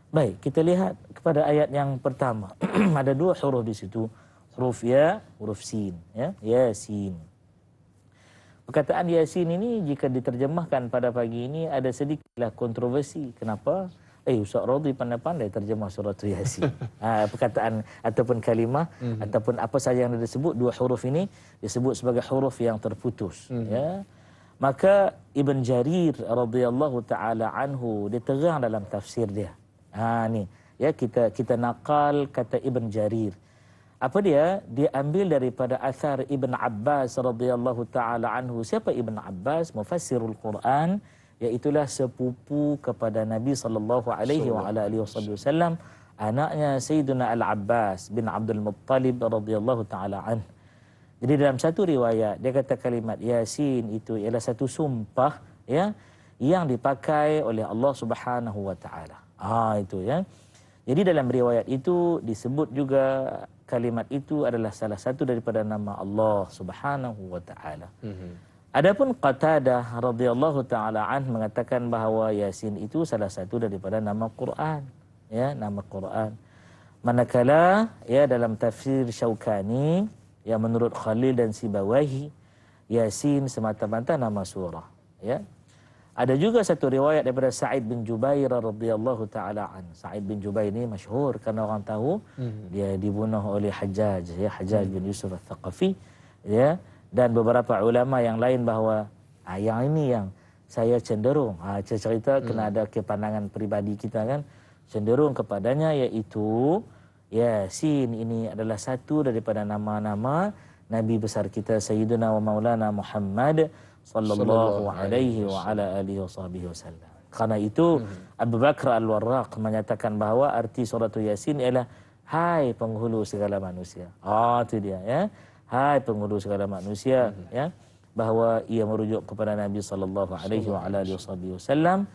Baik, kita lihat kepada ayat yang pertama. Ada 2 huruf di situ. Huruf ya, huruf sin. Ya, Yasin. Perkataan Yasin ini jika diterjemahkan pada pagi ini ada sedikitlah kontroversi. Kenapa? Ustaz Radhi pandai-pandai terjemah surah Yasin. Perkataan ataupun kalimah ataupun apa saja yang disebut 2 huruf ini disebut sebagai huruf yang terputus. Ya. Maka Ibn Jarir radhiyallahu taala anhu dia terang dalam tafsir dia. Ni ya, kita nakal kata Ibn Jarir. Apa dia? Dia ambil daripada asar Ibn Abbas radhiyallahu taala anhu. Siapa Ibn Abbas? Mufassirul Quran, iaitulah sepupu kepada Nabi sallallahu alaihi wasallam, anaknya Sayyidina Al-Abbas bin Abdul Muttalib radhiyallahu taala anhu. Jadi dalam satu riwayat dia kata kalimat Yasin itu ialah satu sumpah ya yang dipakai oleh Allah Subhanahu wa taala. Itu ya. Jadi dalam riwayat itu disebut juga kalimat itu adalah salah satu daripada nama Allah Subhanahu wa taala. Adapun Qatadah radhiyallahu taala mengatakan bahawa Yasin itu salah satu daripada nama Quran, ya, nama Quran. Manakala ya dalam tafsir Syaukani yang menurut Khalil dan Sibawahi, Yasin semata-mata nama surah, ya. Ada juga satu riwayat daripada Sa'id bin Jubair radhiyallahu taala an. Sa'id bin Jubair ini masyhur kerana orang tahu dia dibunuh oleh Hajjaj, ya, Hajjaj bin Yusuf Al-Thaqafi, ya. Dan beberapa ulama yang lain bahawa yang ini yang saya cenderung cerita kena ada kepandangan peribadi kita kan, cenderung kepadanya, iaitu Yasin ini adalah satu daripada nama-nama Nabi besar kita Sayyidina wa Maulana Muhammad sallallahu alaihi wa ala alihi wasallam. Karena itu Abu Bakar Al-Warraq menyatakan bahawa arti surah Yasin ialah hai penghulu segala manusia. Itu dia, ya. Hai penghulu segala manusia, ya. Bahawa ia merujuk kepada Nabi sallallahu alaihi wa ala alihi wasallam.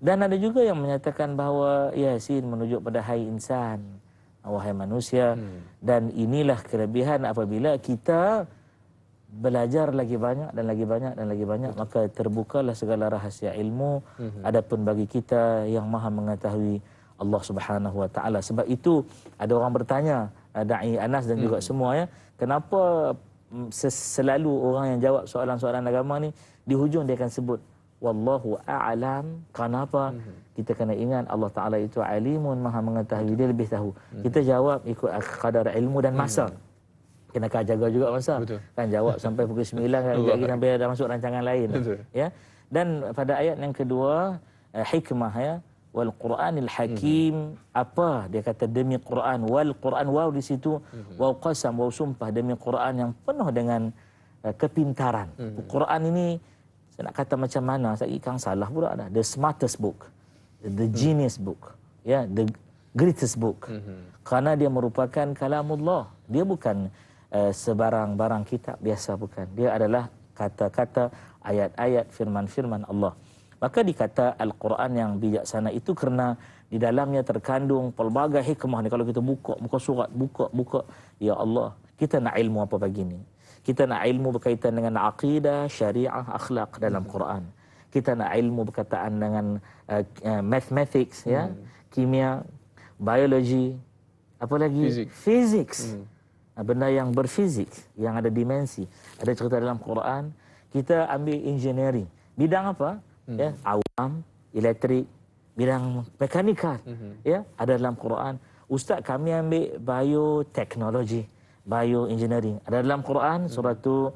Dan ada juga yang menyatakan bahawa Yasin menunjuk pada hai insan, wahai manusia. Dan inilah kelebihan apabila kita belajar lagi banyak dan lagi banyak dan lagi banyak, maka terbukalah segala rahasia ilmu. Adapun bagi kita yang maha mengetahui Allah Subhanahu wa taala. Sebab itu ada orang bertanya, Dai Anas dan juga semua, ya, kenapa selalu orang yang jawab soalan-soalan agama ni di hujung dia akan sebut wallahu a'lam. Kenapa? Kita kena ingat Allah Taala itu alimun, maha mengetahui, dia lebih tahu. Kita jawab ikut kadar ilmu dan masa. Kena jaga juga masa. Betul. Kan jawab sampai pukul 9 kan, lagi sampai dah masuk rancangan lain. Betul. Ya. Dan pada ayat yang kedua, hikmah, ya, wal Quranil Hakim, apa dia kata demi Quran, wal Quran, waw di situ waw qasam, waw sumpah, demi Quran yang penuh dengan kepintaran. Quran ini saya nak kata macam mana, saya ikan salah pula dah. The smartest book, the genius book, ya, the greatest book. Karena dia merupakan kalamullah. Dia bukan sebarang barang kitab biasa, bukan. Dia adalah kata-kata, ayat-ayat, firman-firman Allah. Maka dikata Al-Quran yang bijaksana itu kerana di dalamnya terkandung pelbagai hikmah ni. Kalau kita buka muka surat, buka, ya Allah, kita nak ilmu apa pagi ni? Kita nak ilmu berkaitan dengan akidah, syariah, akhlak dalam Quran. Kita nak ilmu berkaitan dengan mathematics, ya, kimia, biologi, apa lagi? Physics. Benda yang berfizik, yang ada dimensi. Ada cerita dalam Quran. Kita ambil engineering. Bidang apa? Ya, awam, elektrik, bidang mekanikal, ya, ada dalam Quran. Ustaz kami ambil bioteknologi, bioengineering, ada dalam Quran. Suratul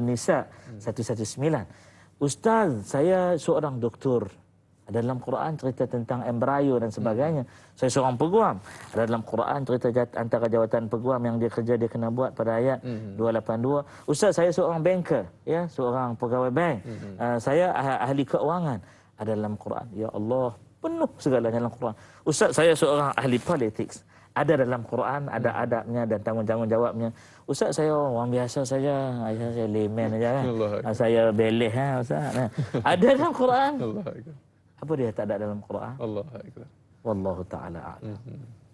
Nisa 119. Ustaz, saya seorang doktor, ada dalam Quran cerita tentang embryo dan sebagainya. Saya seorang peguam, ada dalam Quran cerita antara jawatan peguam yang dia kerja dia kena buat pada ayat 282. Ustaz, saya seorang banker, ya, seorang pegawai bank. Saya ahli keuangan, ada dalam Quran. Ya Allah, penuh segalanya dalam Quran. Ustaz, saya seorang ahli politics, ada dalam Quran, ada adabnya dan tanggung jawabnya. Ustaz, saya orang biasa saja, saya layman saja kan. Saya beleh, Ustaz. Ada dalam Quran. Apa dia tak ada dalam Quran? Allahu Akbar. Wallahu ta'ala a'lam.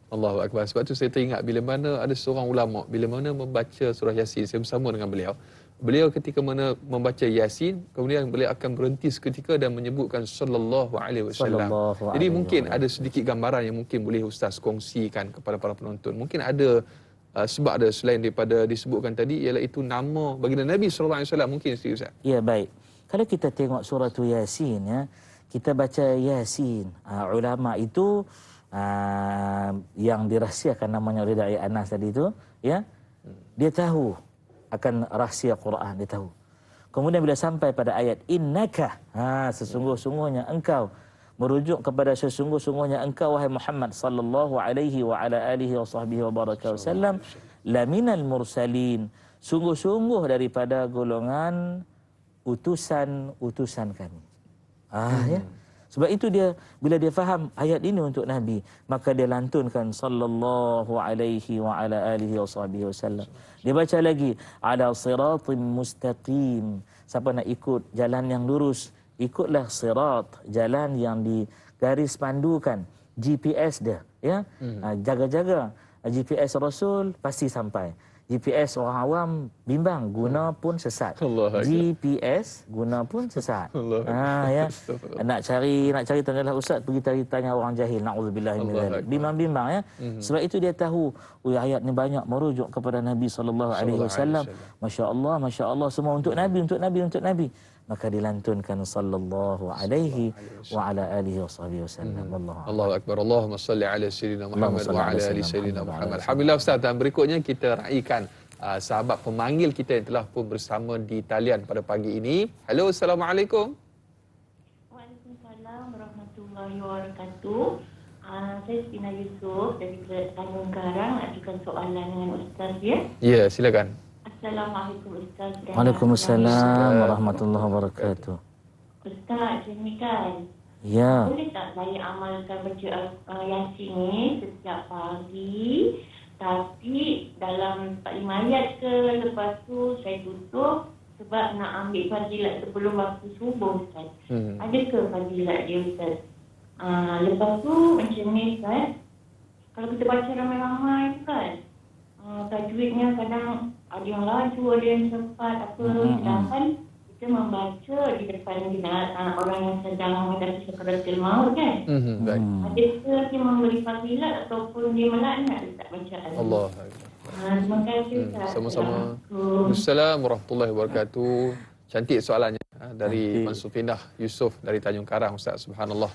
Allahu Akbar. Sebab tu saya teringat bila mana ada seorang ulama, bila mana membaca surah Yasin, saya bersama dengan beliau. Beliau ketika mana membaca Yasin, kemudian beliau akan berhenti seketika dan menyebutkan sallallahu alaihi wasallam. Jadi mungkin ada sedikit gambaran yang mungkin boleh Ustaz kongsikan kepada para penonton. Mungkin ada sebab ada selain daripada disebutkan tadi, ialah itu nama baginda Nabi sallallahu alaihi wasallam, mungkin Ustaz. Ya, baik. Kalau kita tengok surah Yasin, ya, kita baca Yasin, ulama itu yang dirahsiakan namanya oleh Dai Anas tadi itu, ya, dia tahu akan rahsia Quran, dia tahu. Kemudian bila sampai pada ayat innaka, sesungguh-sungguhnya engkau, merujuk kepada sesungguh-sungguhnya engkau wahai Muhammad sallallahu alaihi wa ala alihi wa baraka wasallam laminal mursalin, sungguh-sungguh daripada golongan utusan-utusan kami. Ya. Sebab itu dia, bila dia faham ayat ini untuk Nabi, maka dia lantunkan sallallahu alaihi wa ala alihi wasallam. Dia baca lagi ala siratim mustaqim. Siapa nak ikut jalan yang lurus, ikutlah sirat, jalan yang digaris pandukan, GPS dia, ya. Jaga-jaga GPS Rasul pasti sampai. GPS orang awam bimbang, guna pun sesat. GPS guna pun sesat. Ya. Nak cari tanyalah ustaz, pergi tanya orang jahil. Nauzubillahi min dzalik. Bimbang-bimbang, ya. Sebab itu dia tahu, ayat ni banyak merujuk kepada Nabi sallallahu alaihi wasallam. Masya-Allah, semua untuk Nabi. Maka dilantunkan sallallahu alaihi wa ala alihi wasallam. Allahu akbar. Allahumma salli ala sayyidina Muhammad wa ala ali sayyidina Muhammad. Alhamdulillah Ustaz, dan berikutnya kita raikan sahabat pemanggil kita yang telah pun bersama di talian pada pagi ini. Halo, assalamualaikum. Waalaikumsalam warahmatullahi wabarakatuh. Saya Sina Yusof dari Tanjung Karang, ajukan soalan dengan Ustaz, ya. Ya, silakan. Assalamualaikum Ustaz. Waalaikumsalam warahmatullahi wabarakatuh. Ustaz, ini kan, ya, boleh tak saya amalkan baca Yasin ni setiap pagi, tapi dalam 4-5 ayat ke, lepas tu saya tutup sebab nak ambil fadilat sebelum waktu subuh, Ustaz. Adakah fadilat dia, Ustaz? Lepas tu macam ni, Ustaz, kalau kita baca ramai-ramai tu kan, tajwidnya kadang ada yang laju, ada yang cepat, sedangkan kita membaca di depan orang yang sedang menghadapi sakaratul maut, kan? Baik. Adakah dia memberi fadilat ataupun dia melaknat tak bacaan? Allah. Terima kasih, Ustaz. Sama-sama. Assalamualaikum warahmatullahi wabarakatuh. Cantik soalannya dari Mansufinah Yusof dari Tanjung Karang, Ustaz. Subhanallah.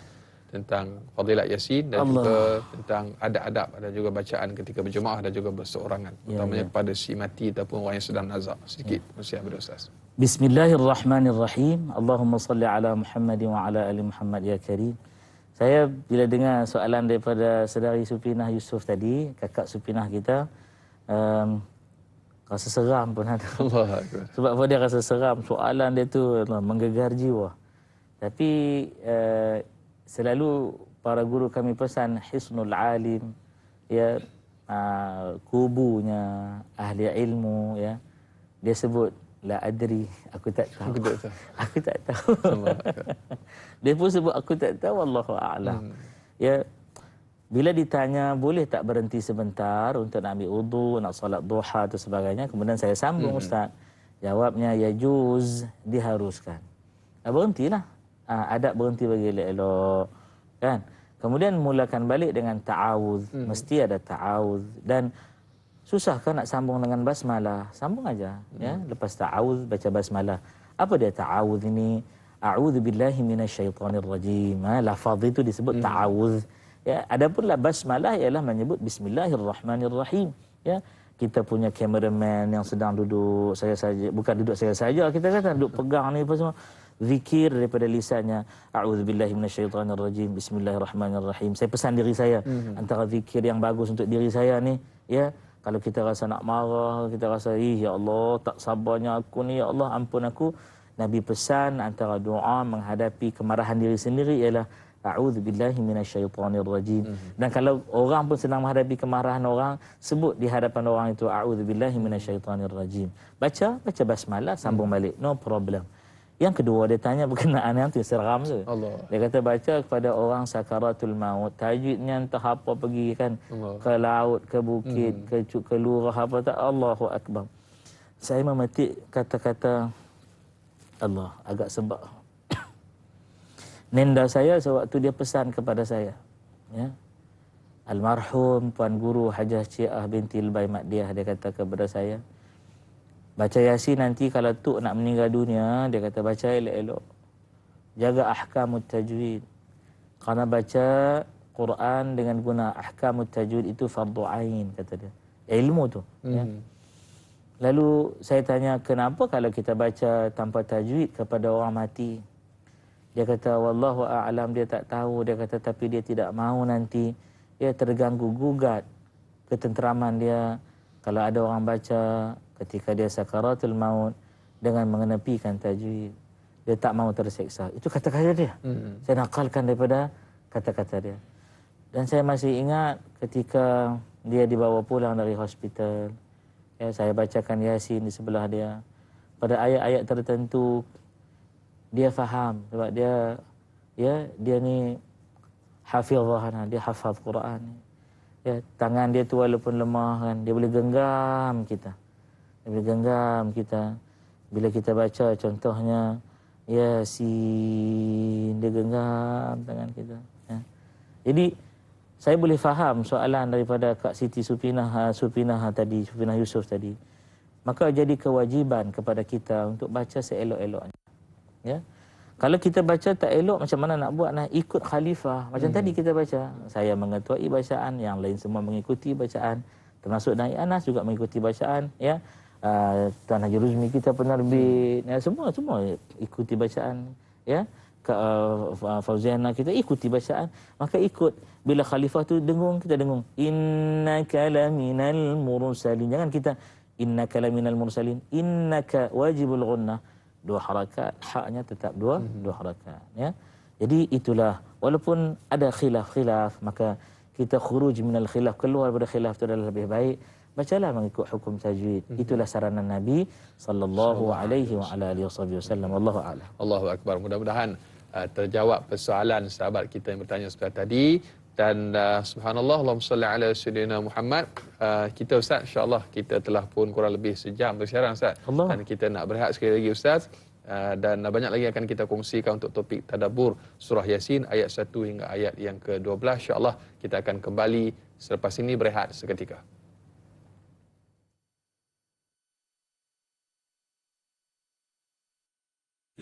Tentang fadilat Yasin dan juga tentang adab-adab dan juga bacaan ketika berjemaah dan juga berseorangan, utamanya kepada si mati ataupun orang yang sedang nazak. Sedikit persiap pada Ustaz. Bismillahirrahmanirrahim. Allahumma salli ala Muhammad wa ala ali Muhammad ya karim. Saya bila dengar soalan daripada saudari Supinah Yusof tadi, kakak Supinah kita, rasa seram pun ada. Sebab apa dia rasa seram? Soalan dia tu menggegar jiwa. Tapi selalu para guru kami pesan hisnul alim, ya, kubunya ahli ilmu, ya. Dia sebut la adri, aku tak tahu. Aku tak tahu. Dia pun sebut aku tak tahu, wallahu a'lam. Ya, bila ditanya boleh tak berhenti sebentar untuk nak ambil wudu, nak solat duha atau sebagainya, kemudian saya sambung, Ustaz. Jawabnya yajuz, diharuskan. Berhentilah. Adab berhenti bagi elok-elok, kan? Kemudian mulakan balik dengan ta'awudz. Mesti ada ta'awudz. Dan susah kan nak sambung dengan basmalah? Sambung aja, ya. Lepas ta'awudz baca basmalah. Apa dia ta'awudz ini? A'udzu billahi minasyaitonir rajim. Lafaz itu disebut ta'awudz. Ya, adapun basmalah ialah menyebut bismillahirrahmanirrahim, ya. Kita punya cameraman yang sedang duduk saja, bukan duduk saja, kita kata duduk pegang ni apa semua, zikir daripada lisannya, a'udzubillahi minasyaitonirrajim, bismillahirrahmanirrahim. Saya pesan diri saya, antara zikir yang bagus untuk diri saya ni, ya, kalau kita rasa nak marah, kita rasa ya Allah tak sabarnya aku ni, ya Allah ampun aku, Nabi pesan antara doa menghadapi kemarahan diri sendiri ialah a'udzubillahi minasyaitonirrajim. Dan kalau orang pun sedang menghadapi kemarahan orang, sebut di hadapan orang itu a'udzubillahi minasyaitonirrajim. Baca basmalah, sambung balik, no problem. Yang kedua dia tanya berkenaan yang tu seram tu. Dia kata baca kepada orang sakaratul maut. Tajwidnya entah apa pergi kan ke laut, ke bukit, ke lurah apa tak. Allahu akbar. Saya memetik kata-kata Allah agak sebab. Nenda saya sewaktu dia pesan kepada saya, ya. Almarhum Puan Guru Hajah Ciah binti Ilbai Maddiah, dia kata kepada saya, baca Yasin nanti kalau Tok nak meninggal dunia, dia kata baca elok-elok. Jaga ahkamut tajwid. Kerana baca Quran dengan guna ahkamut tajwid itu fardu ain, kata dia. Ilmu tu. Ya. Lalu saya tanya, kenapa kalau kita baca tanpa tajwid kepada orang mati? Dia kata, wallahu a'lam, dia tak tahu. Dia kata, tapi dia tidak mahu nanti dia terganggu gugat ketenteraman dia kalau ada orang baca ketika dia sakaratul maut dengan mengenepikan tajwid. dia tak mau terseksa. Itu kata-kata dia. Saya nakalkan daripada kata-kata dia. Dan saya masih ingat ketika dia dibawa pulang dari hospital, ya, saya bacakan Yasin di sebelah dia. Pada ayat-ayat tertentu dia faham sebab dia ni hafizah, dia hafaz Quran. Ya, tangan dia tu walaupun lemah kan, dia boleh genggam kita. Dia boleh genggam kita. Bila kita baca contohnya Yasin, dia genggam tangan kita. Ya. Jadi saya boleh faham soalan daripada Kak Siti Supinah Yusof tadi. Maka jadi kewajiban kepada kita untuk baca seelok-eloknya. Ya. Kalau kita baca tak elok, macam mana nak buat? Nah, ikut khalifah. Macam tadi kita baca. Saya mengetuai bacaan, yang lain semua mengikuti bacaan. Termasuk Naik Anas juga mengikuti bacaan. Ya. Tuan Haji Ruzmi kita penerbit. Ya, semua ikuti bacaan. Ya. Fauziana kita ikuti bacaan, maka ikut. Bila khalifah tu dengung, kita dengung innaka laminal mursalin. Jangan kita innaka laminal mursalin, innaka wajibul ghunnah, 2 harakat, haknya tetap dua harakat, ya. Jadi itulah, walaupun ada khilaf, maka kita khuruj minal khilaf, keluar daripada khilaf itu adalah lebih baik. Bacalah mengikut hukum tajwid. Itulah saranan Nabi sallallahu alaihi wa ala alihi wasallam. Wallahu a'lam. Allahu akbar. Mudah-mudahan terjawab persoalan sahabat kita yang bertanya sebentar tadi. Dan subhanallah, Allahumma salli ala sayyidina Muhammad. Kita Ustaz, insya-Allah kita telah pun kurang lebih sejam bersiaran Ustaz. Allah. Dan kita nak berehat sekali lagi Ustaz. Dan banyak lagi akan kita kongsikan untuk topik tadabbur surah Yasin ayat 1 hingga ayat yang ke-12. Insya-Allah kita akan kembali selepas ini, berehat seketika.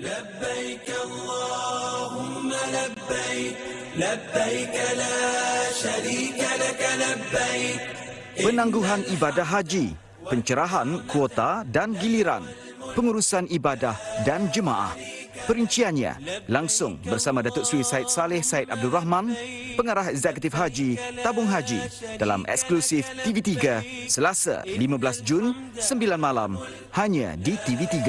لبيك اللهم لبيك لبيك لا شريك لك لبيك. Penangguhan ibadah haji, pencerahan kuota dan giliran, pengurusan ibadah dan jemaah. Perinciannya langsung bersama Datuk Seri Syed Saleh Syed Abdul Rahman, Pengarah Eksekutif Haji Tabung Haji, dalam eksklusif TV3 Selasa 15 Jun 9 malam hanya di TV3.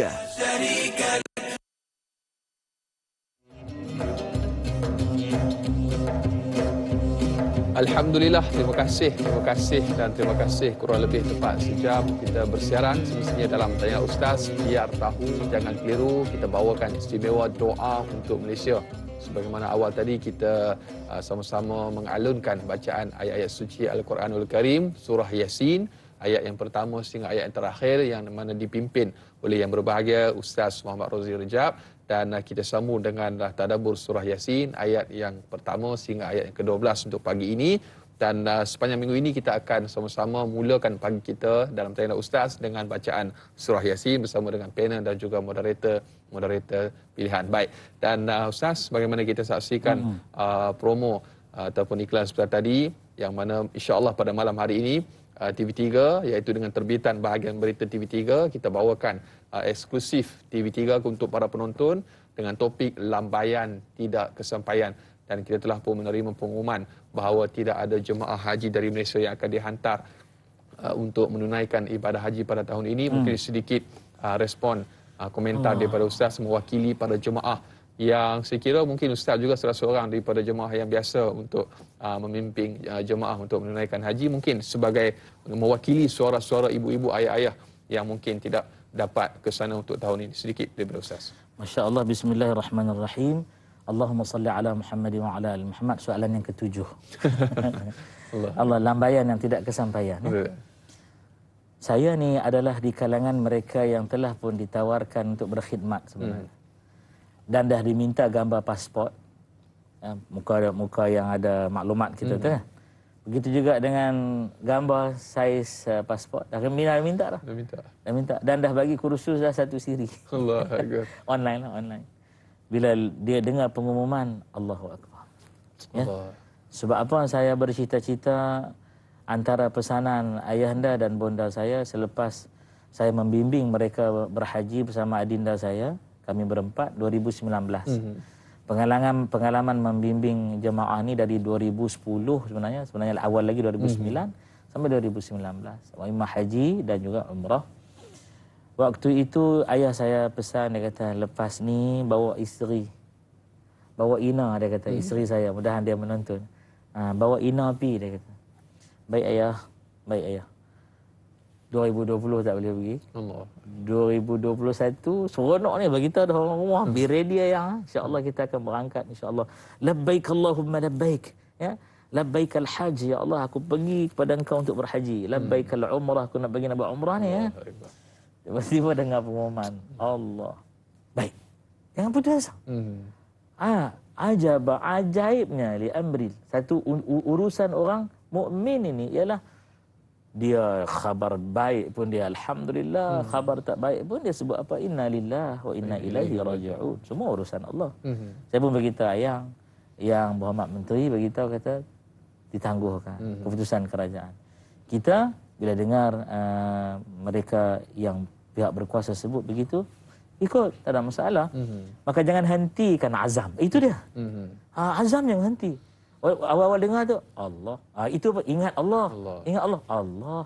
Alhamdulillah, terima kasih dan terima kasih. Kurang lebih tepat sejam kita bersiaran. Semestinya dalam Tanya Ustaz, biar tahu jangan keliru, kita bawakan istimewa doa untuk Malaysia. Sebagaimana awal tadi kita sama-sama mengalunkan bacaan ayat-ayat suci Al-Quranul Karim, surah Yasin, ayat yang pertama sehingga ayat yang terakhir, yang mana dipimpin oleh yang berbahagia Ustaz Muhammad Rozi Rejab. Dan kita sambung dengan tadabbur surah Yasin ayat yang pertama sehingga ayat yang ke-12 untuk pagi ini. Dan sepanjang minggu ini kita akan sama-sama mulakan pagi kita dalam Tanya Ustaz dengan bacaan surah Yasin bersama dengan panel dan juga moderator pilihan. Baik. Dan Ustaz, bagaimana kita saksikan promo ataupun iklan sebentar tadi, yang mana insya-Allah pada malam hari ini TV3, iaitu dengan terbitan bahagian berita TV3, kita bawakan eksklusif TV3 untuk para penonton dengan topik lambaian tidak kesampaian. Dan kita telah pun menerima pengumuman bahawa tidak ada jemaah haji dari Malaysia yang akan dihantar untuk menunaikan ibadah haji pada tahun ini. Mungkin sedikit respon komentar daripada Ustaz mewakili para jemaah, yang saya kira mungkin Ustaz juga salah seorang daripada jemaah yang biasa untuk memimpin jemaah untuk menunaikan haji, mungkin sebagai mewakili suara-suara ibu-ibu, ayah-ayah yang mungkin tidak dapat ke sana untuk tahun ini. Sedikit daripada Ustaz. Masya Allah, bismillahirrahmanirrahim. Allahumma salli ala Muhammad wa ala ali Muhammad. Soalan yang ke-7. Allah, lambaian yang tidak kesampaian. Saya ni adalah di kalangan mereka yang telah pun ditawarkan untuk berkhidmat sebenarnya. Dan dah diminta gambar pasport, muka yang ada maklumat kita tu kan. Begitu juga dengan gambar saiz pasport. Dah minta dah. Dah minta. Dan dah bagi kursus dah 1 siri. Allah Akbar. Online. Bila dia dengar pengumuman, Allahu Akbar. Ya? Sebab apa saya bercita-cita antara pesanan ayahanda dan bonda saya selepas saya membimbing mereka berhaji bersama adinda saya, kami berempat 2019. Pengalaman membimbing jemaah ni dari 2010 sebenarnya awal lagi 2009 sampai 2019. Imam haji dan juga umrah. Waktu itu ayah saya pesan, dia kata lepas ni bawa isteri. Bawa Ina, dia kata isteri saya, mudahan dia menonton. Bawa Ina pi, dia kata. Baik ayah, baik ayah. 2020 tak boleh pergi. Allah. 2021 seronok ni bagi kita dah orang rumah. Be ready ayah. InsyaAllah kita akan berangkat insyaAllah. Labbaik Allahumma labbaik. Ya. Labbaik al-hajj. Ya Allah, aku pergi kepada engkau untuk berhaji. Labbaik al-umrah. Aku nak pergi nak buat umrah ni. Ya. Tiba-tiba dengar pengumuman. Allah. Baik. Jangan putus asa. Ajaibnya li amril. Satu urusan orang mukmin ini ialah dia khabar baik pun dia alhamdulillah, khabar tak baik pun dia sebut apa, inna lillahi wa inna ilaihi raji'un. Semua urusan Allah. Saya pun beritahu yang Muhammad Menteri beritahu kata ditangguhkan keputusan kerajaan. Kita bila dengar mereka yang pihak berkuasa sebut begitu, ikut, tak ada masalah. Maka jangan hentikan azam. Itu dia. Azam yang henti. Awal-awal dengar tu Allah. Itu apa? Ingat Allah. Ingat Allah. Allah.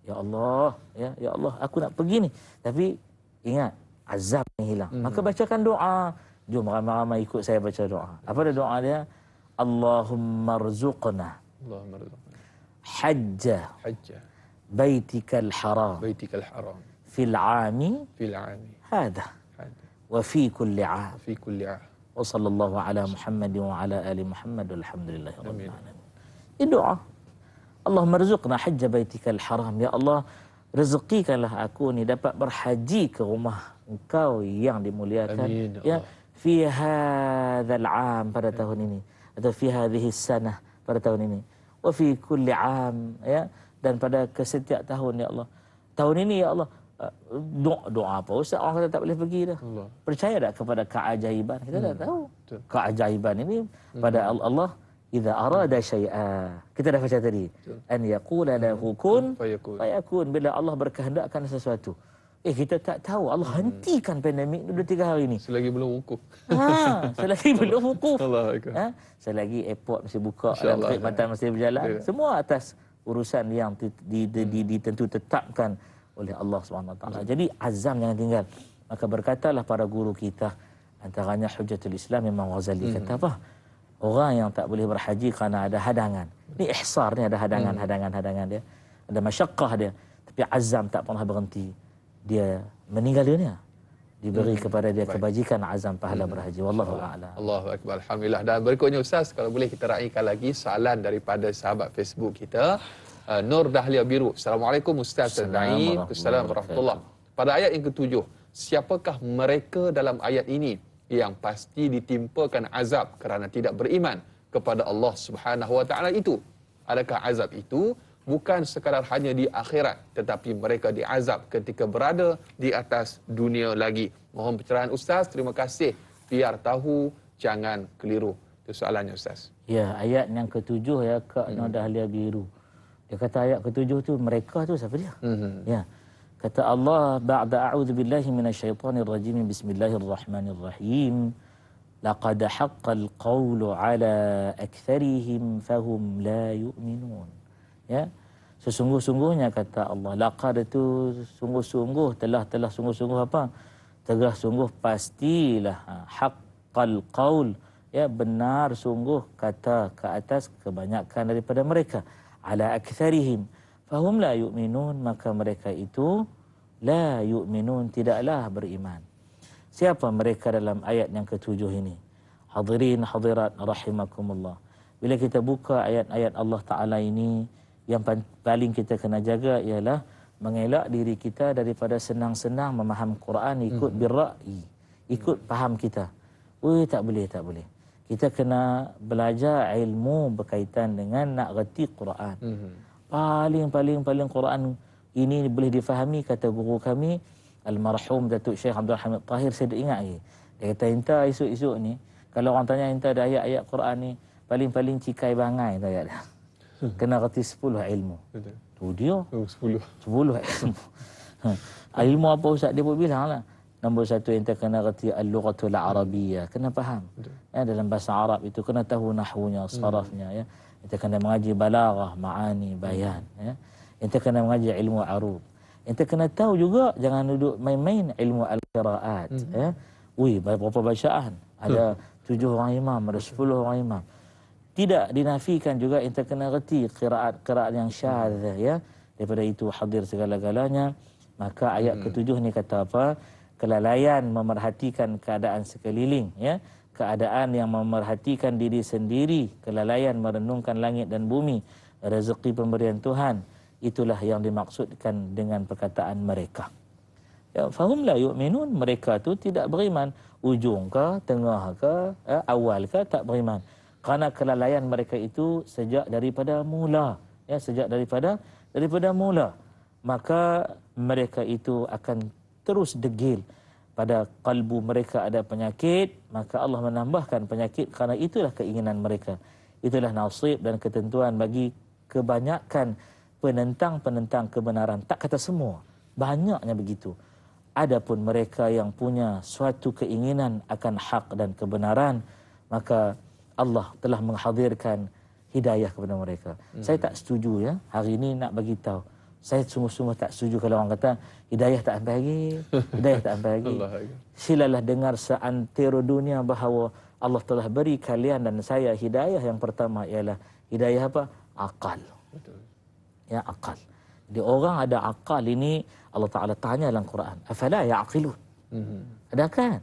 Ya Allah. Ya Allah, aku nak pergi ni. Tapi ingat azab yang hilang. Maka bacakan doa. Jom ramai-ramai ikut saya baca doa. Apa dia doa dia? Allahumma rzuqna. Allahumma rzuqna. Hajja. Baitikal haram. Baitikal haram. Fil aami. Hada. Wa fi kulli aam. Fi kulli aam. وصلى الله على محمد وعلى آل محمد والحمد لله رب العالمين. Doa. Allahumma rzuqna hajja baitikal haram. Ya Allah, rezekikanlah aku ni dapat berhaji ke rumah Engkau yang dimuliakan. Amin. Ya, fi hadzal aam, pada tahun ini, atau fi hadhihi sanah, pada tahun ini. Wa fi kulli aam, ya, dan pada setiap tahun ya Allah. Tahun ini ya Allah, doa apa Ustaz, orang kata tak boleh pergi dah. Allah. Percaya tak kepada keajaiban? Kita tak tahu. Keajaiban ini pada Allah, idza arada syai'a. Kita dah baca tadi. An yaqula lahu kun fayakun. Bila Allah berkehendakkan sesuatu. Kita tak tahu. Allah hentikan pandemik 2-3 hari ni. Selagi belum wukuf. Selagi belum wukuf. Selagi airport masih buka, perkhidmatan masih berjalan. Semua atas urusan yang ditentu tetapkan oleh Allah SWT. Jadi azam jangan tinggal. Maka berkatalah para guru kita, antaranya Hujjatul Islam Imam Ghazali kata apa? Orang yang tak boleh berhaji kerana ada hadangan. Ni ihsar ni, ada hadangan dia. Ada masyaqqah dia. Tapi azam tak pernah berhenti. Dia meninggal dunia. Diberi kepada dia kebajikan azam pahala berhaji. Wallahu a'lam. Allahu akbar. Alhamdulillah. Dan berikutnya Ustaz, kalau boleh kita raikan lagi soalan daripada sahabat Facebook kita. Nur Dahlia Biru. Assalamualaikum Ustaz Daim. Assalamualaikum warahmatullahi. Pada ayat yang ke-7, siapakah mereka dalam ayat ini yang pasti ditimpakan azab kerana tidak beriman kepada Allah Subhanahu wa taala itu? Adakah azab itu bukan sekadar hanya di akhirat, tetapi mereka diazab ketika berada di atas dunia lagi? Mohon pencerahan Ustaz. Terima kasih. Biar tahu, jangan keliru. Itu soalannya Ustaz. Ya, ayat yang ke-7 ya, Kak Nur Dahlia Biru. Dia kata ayat ke-7 tu, mereka tu siapa dia? Ya. Kata Allah, ba'da a'udzu billahi minasyaitonir rajim, bismillahirrahmanirrahim. Laqad haqqal qawlu 'ala aktsarihim fahum la yu'minun. Ya. Sesungguh-sungguhnya kata Allah, laqad itu sungguh-sungguh, telah sungguh-sungguh apa? Telah sungguh pastilah, haqqal qaul, ya, benar sungguh kata ke atas kebanyakan daripada mereka. Ala aktsarihim fahum la yu'minun, maka mereka itu la yu'minun, tidaklah beriman. Siapa mereka dalam ayat yang ke-7 ini? Hadirin hadirat rahimakumullah. Bila kita buka ayat-ayat Allah Ta'ala ini, yang paling kita kena jaga ialah mengelak diri kita daripada senang-senang memaham Quran ikut birra'i, ikut faham kita. Tak boleh. Kita kena belajar ilmu berkaitan dengan nak reti Quran. Paling Quran ini boleh difahami, kata guru kami almarhum Datuk Syekh Abdul Hamid Tahir. Saya ingat lagi, dia kata inta esok-esok ni kalau orang tanya inta ada ayat-ayat Quran ni, paling cikai bangai tu ayat dia. Kena reti 10 ilmu. Tu dia 10 ilmu. Ilmu apa Ustaz? Dia pun bilang lah. Nombor 1 yang kita kena reti al-lughatul arabiyyah, kena faham. Ya, dalam bahasa Arab itu kena tahu nahwunya, sarafnya, ya. Kita kena mengaji balaghah, maani, bayan, ya. Kita kena mengaji ilmu arud. Ente kena tahu juga, jangan duduk main-main ilmu al-qiraat. Ya. Berapa bacaan? Ada 7 orang imam, ada 10 orang imam. Tidak dinafikan juga ente kena reti qiraat yang syadz, ya. Daripada itu hadir segala-galanya. Maka ayat ke-7 ni kata apa? Kelalaian memerhatikan keadaan sekeliling, ya. Keadaan yang memerhatikan diri sendiri, kelalaian merenungkan langit dan bumi, rezeki pemberian Tuhan. Itulah yang dimaksudkan dengan perkataan mereka. Ya, fahum la yu'minun, mereka tu tidak beriman. Ujung ke, tengah ke, awal ke, tak beriman. Kerana kelalaian mereka itu sejak daripada mula, ya, sejak daripada mula. Maka mereka itu akan terus degil. Pada kalbu mereka ada penyakit, maka Allah menambahkan penyakit kerana itulah keinginan mereka. Itulah nasib dan ketentuan bagi kebanyakan penentang-penentang kebenaran. Tak kata semua, banyaknya begitu. Adapun mereka yang punya suatu keinginan akan hak dan kebenaran, maka Allah telah menghadirkan hidayah kepada mereka. Saya tak setuju, ya, hari ini nak bagi tahu. Saya sungguh-sungguh tak setuju kalau orang kata hidayah tak sampai lagi. Hidayah tak sampai lagi. Silalah dengar seantero dunia bahawa Allah telah beri kalian dan saya hidayah. Yang pertama ialah hidayah apa? Akal. Betul. Ya, akal. Jadi orang ada akal ini Allah Ta'ala tanya dalam Quran. Afala ya'qilun. Ada kan?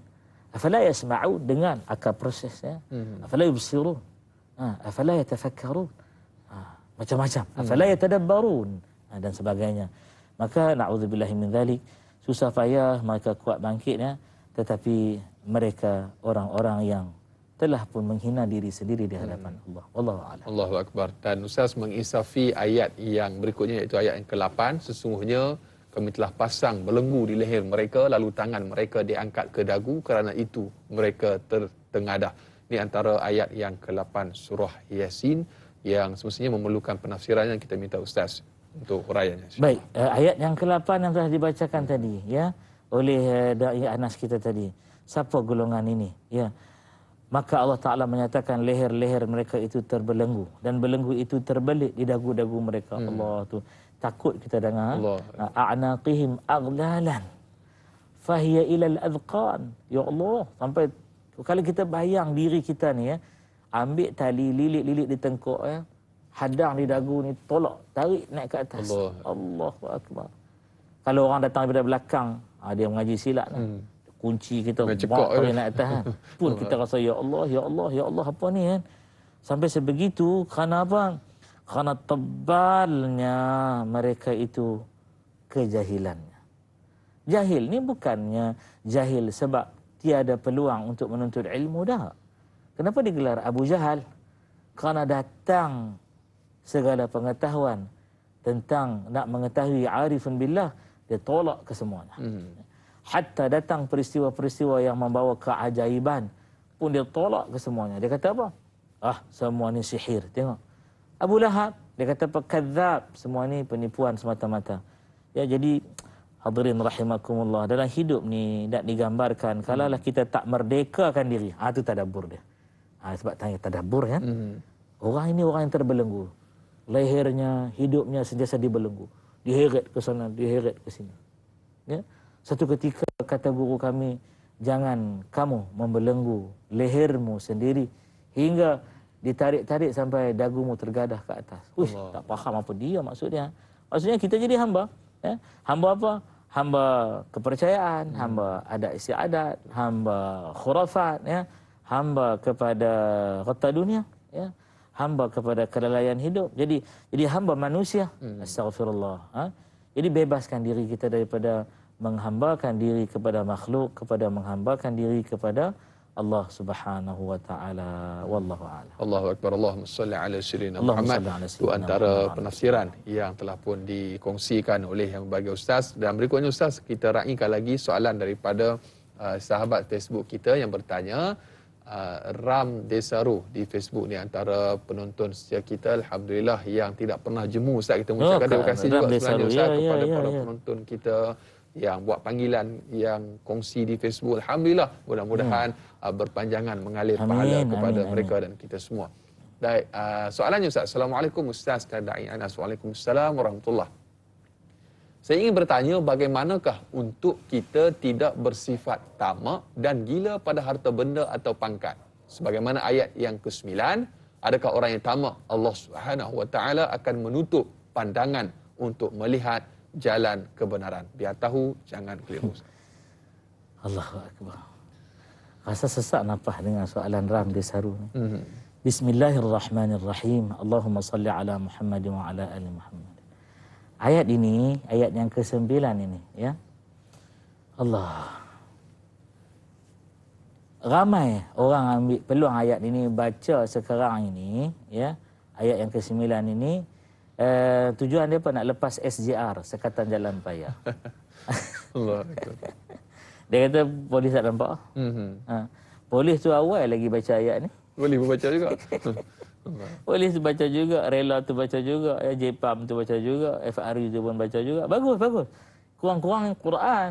Afala yasma'un, dengan akal prosesnya. Afala yubsirun. Afala yatafakkarun. Macam-macam. Afala yatadabbarun. Dan sebagainya. Maka na'udzubillahi min dzalik, susah payah mereka kuat bangkitnya, tetapi mereka orang-orang yang telah pun menghina diri sendiri di hadapan Allah. Wallahu a'lam. Allahu akbar. Dan Ustaz menginsafi ayat yang berikutnya, iaitu ayat yang ke-8. Sesungguhnya kami telah pasang belenggu di leher mereka, lalu tangan mereka diangkat ke dagu, kerana itu mereka tertengadah. Ini antara ayat yang ke-8 surah Yasin yang semestinya memerlukan penafsiran yang kita minta Ustaz untuk huraiannya. Baik, ayat yang ke-8 yang telah dibacakan tadi, ya, oleh dai Anas kita tadi. Siapa golongan ini? Ya. Maka Allah Ta'ala menyatakan leher-leher mereka itu terbelenggu dan belenggu itu terbelit di dagu-dagu mereka. Allah tu takut kita dengar. A'naqihim aghlalan fahiya ilal adqan. Ya Allah, sampai kalau kita bayang diri kita ni, ya, ambil tali lilit-lilit di tengkuk, ya, hadang di dagu ni, tolak, tarik naik ke atas. Allahu akbar. Kalau orang datang daripada belakang, dia mengaji silat, kunci kita tarik naik atas, kan? Pun kita rasa ya Allah, ya Allah, ya Allah, apa ni, kan? Sampai sebegitu kerana apa? Kerana tebalnya mereka itu kejahilannya. Jahil ni bukannya jahil sebab tiada peluang untuk menuntut ilmu, dah. Kenapa digelar Abu Jahal? Kerana datang segala pengetahuan tentang nak mengetahui arifun billah, dia tolak kesemuanya. Hatta datang peristiwa-peristiwa yang membawa keajaiban pun dia tolak kesemuanya. Dia kata apa? Semua ni sihir. Tengok. Abu Lahab, dia kata apa? Kadzab. Semua ni penipuan semata-mata. Ya, jadi hadirin rahimakumullah, dalam hidup ni nak digambarkan kalaulah kita tak merdekakan diri. Itu tadabbur dia. Sebab tanya tadabbur, kan? Orang ini orang yang terbelenggu. Lehernya, hidupnya sentiasa dibelenggu. Diheret ke sana, diheret ke sini. Ya? Satu ketika kata guru kami, jangan kamu membelenggu lehermu sendiri hingga ditarik-tarik sampai dagumu tergadah ke atas. Tak faham apa dia maksudnya. Maksudnya kita jadi hamba. Ya? Hamba apa? Hamba kepercayaan, hamba adat istiadat, hamba khurafat, ya? Hamba kepada harta dunia, ya? Hamba kepada kelalaian hidup. Jadi hamba manusia. Astaghfirullah. Jadi bebaskan diri kita daripada menghambakan diri kepada makhluk, kepada menghambakan diri kepada Allah Subhanahu wa taala. Wallahu a'lam. Allahu akbar. Allahumma shalli ala sayyidina Muhammad. Itu antara penafsiran yang telah pun dikongsikan oleh yang berbahagia Ustaz. Dan berikutnya Ustaz, kita raikan lagi soalan daripada sahabat Facebook kita yang bertanya. Ram Desaru di Facebook ni antara penonton setia kita, alhamdulillah, yang tidak pernah jemu Ustaz. Kita mengucapkan terima kasih juga sebenarnya Ustaz kepada para penonton kita yang buat panggilan, yang kongsi di Facebook. Alhamdulillah, mudah-mudahan berpanjangan mengalir pahala kepada mereka dan kita semua. Baik, soalannya Ustaz. Assalamualaikum Ustaz dan Da'i Anas. Waalaikumsalam warahmatullahi. Saya ingin bertanya bagaimanakah untuk kita tidak bersifat tamak dan gila pada harta benda atau pangkat. Sebagaimana ayat yang ke-9, adakah orang yang tamak, Allah Subhanahu wa taala akan menutup pandangan untuk melihat jalan kebenaran. Biar tahu, jangan keliru. Allahu akbar. Rasa sesak nafas dengan soalan Ram dia Saru ni. Bismillahirrahmanirrahim. Allahumma salli ala Muhammad wa ala ali Muhammad. Ayat ini, ayat yang ke-9 ini, ya. Allah. Ramai orang ambil peluang ayat ini baca sekarang ini, ya. Ayat yang ke-9 ini tujuan dia apa? Nak lepas SJR, Sekatan Jalan Raya. Allah. Dia kata polis tak nampak. Polis tu awal lagi baca ayat ni. Boleh membaca juga. Polis tu baca juga, Rela tu baca juga, JPAM tu baca juga, FRU tu pun baca juga. Bagus, bagus. Kurang-kurang Quran.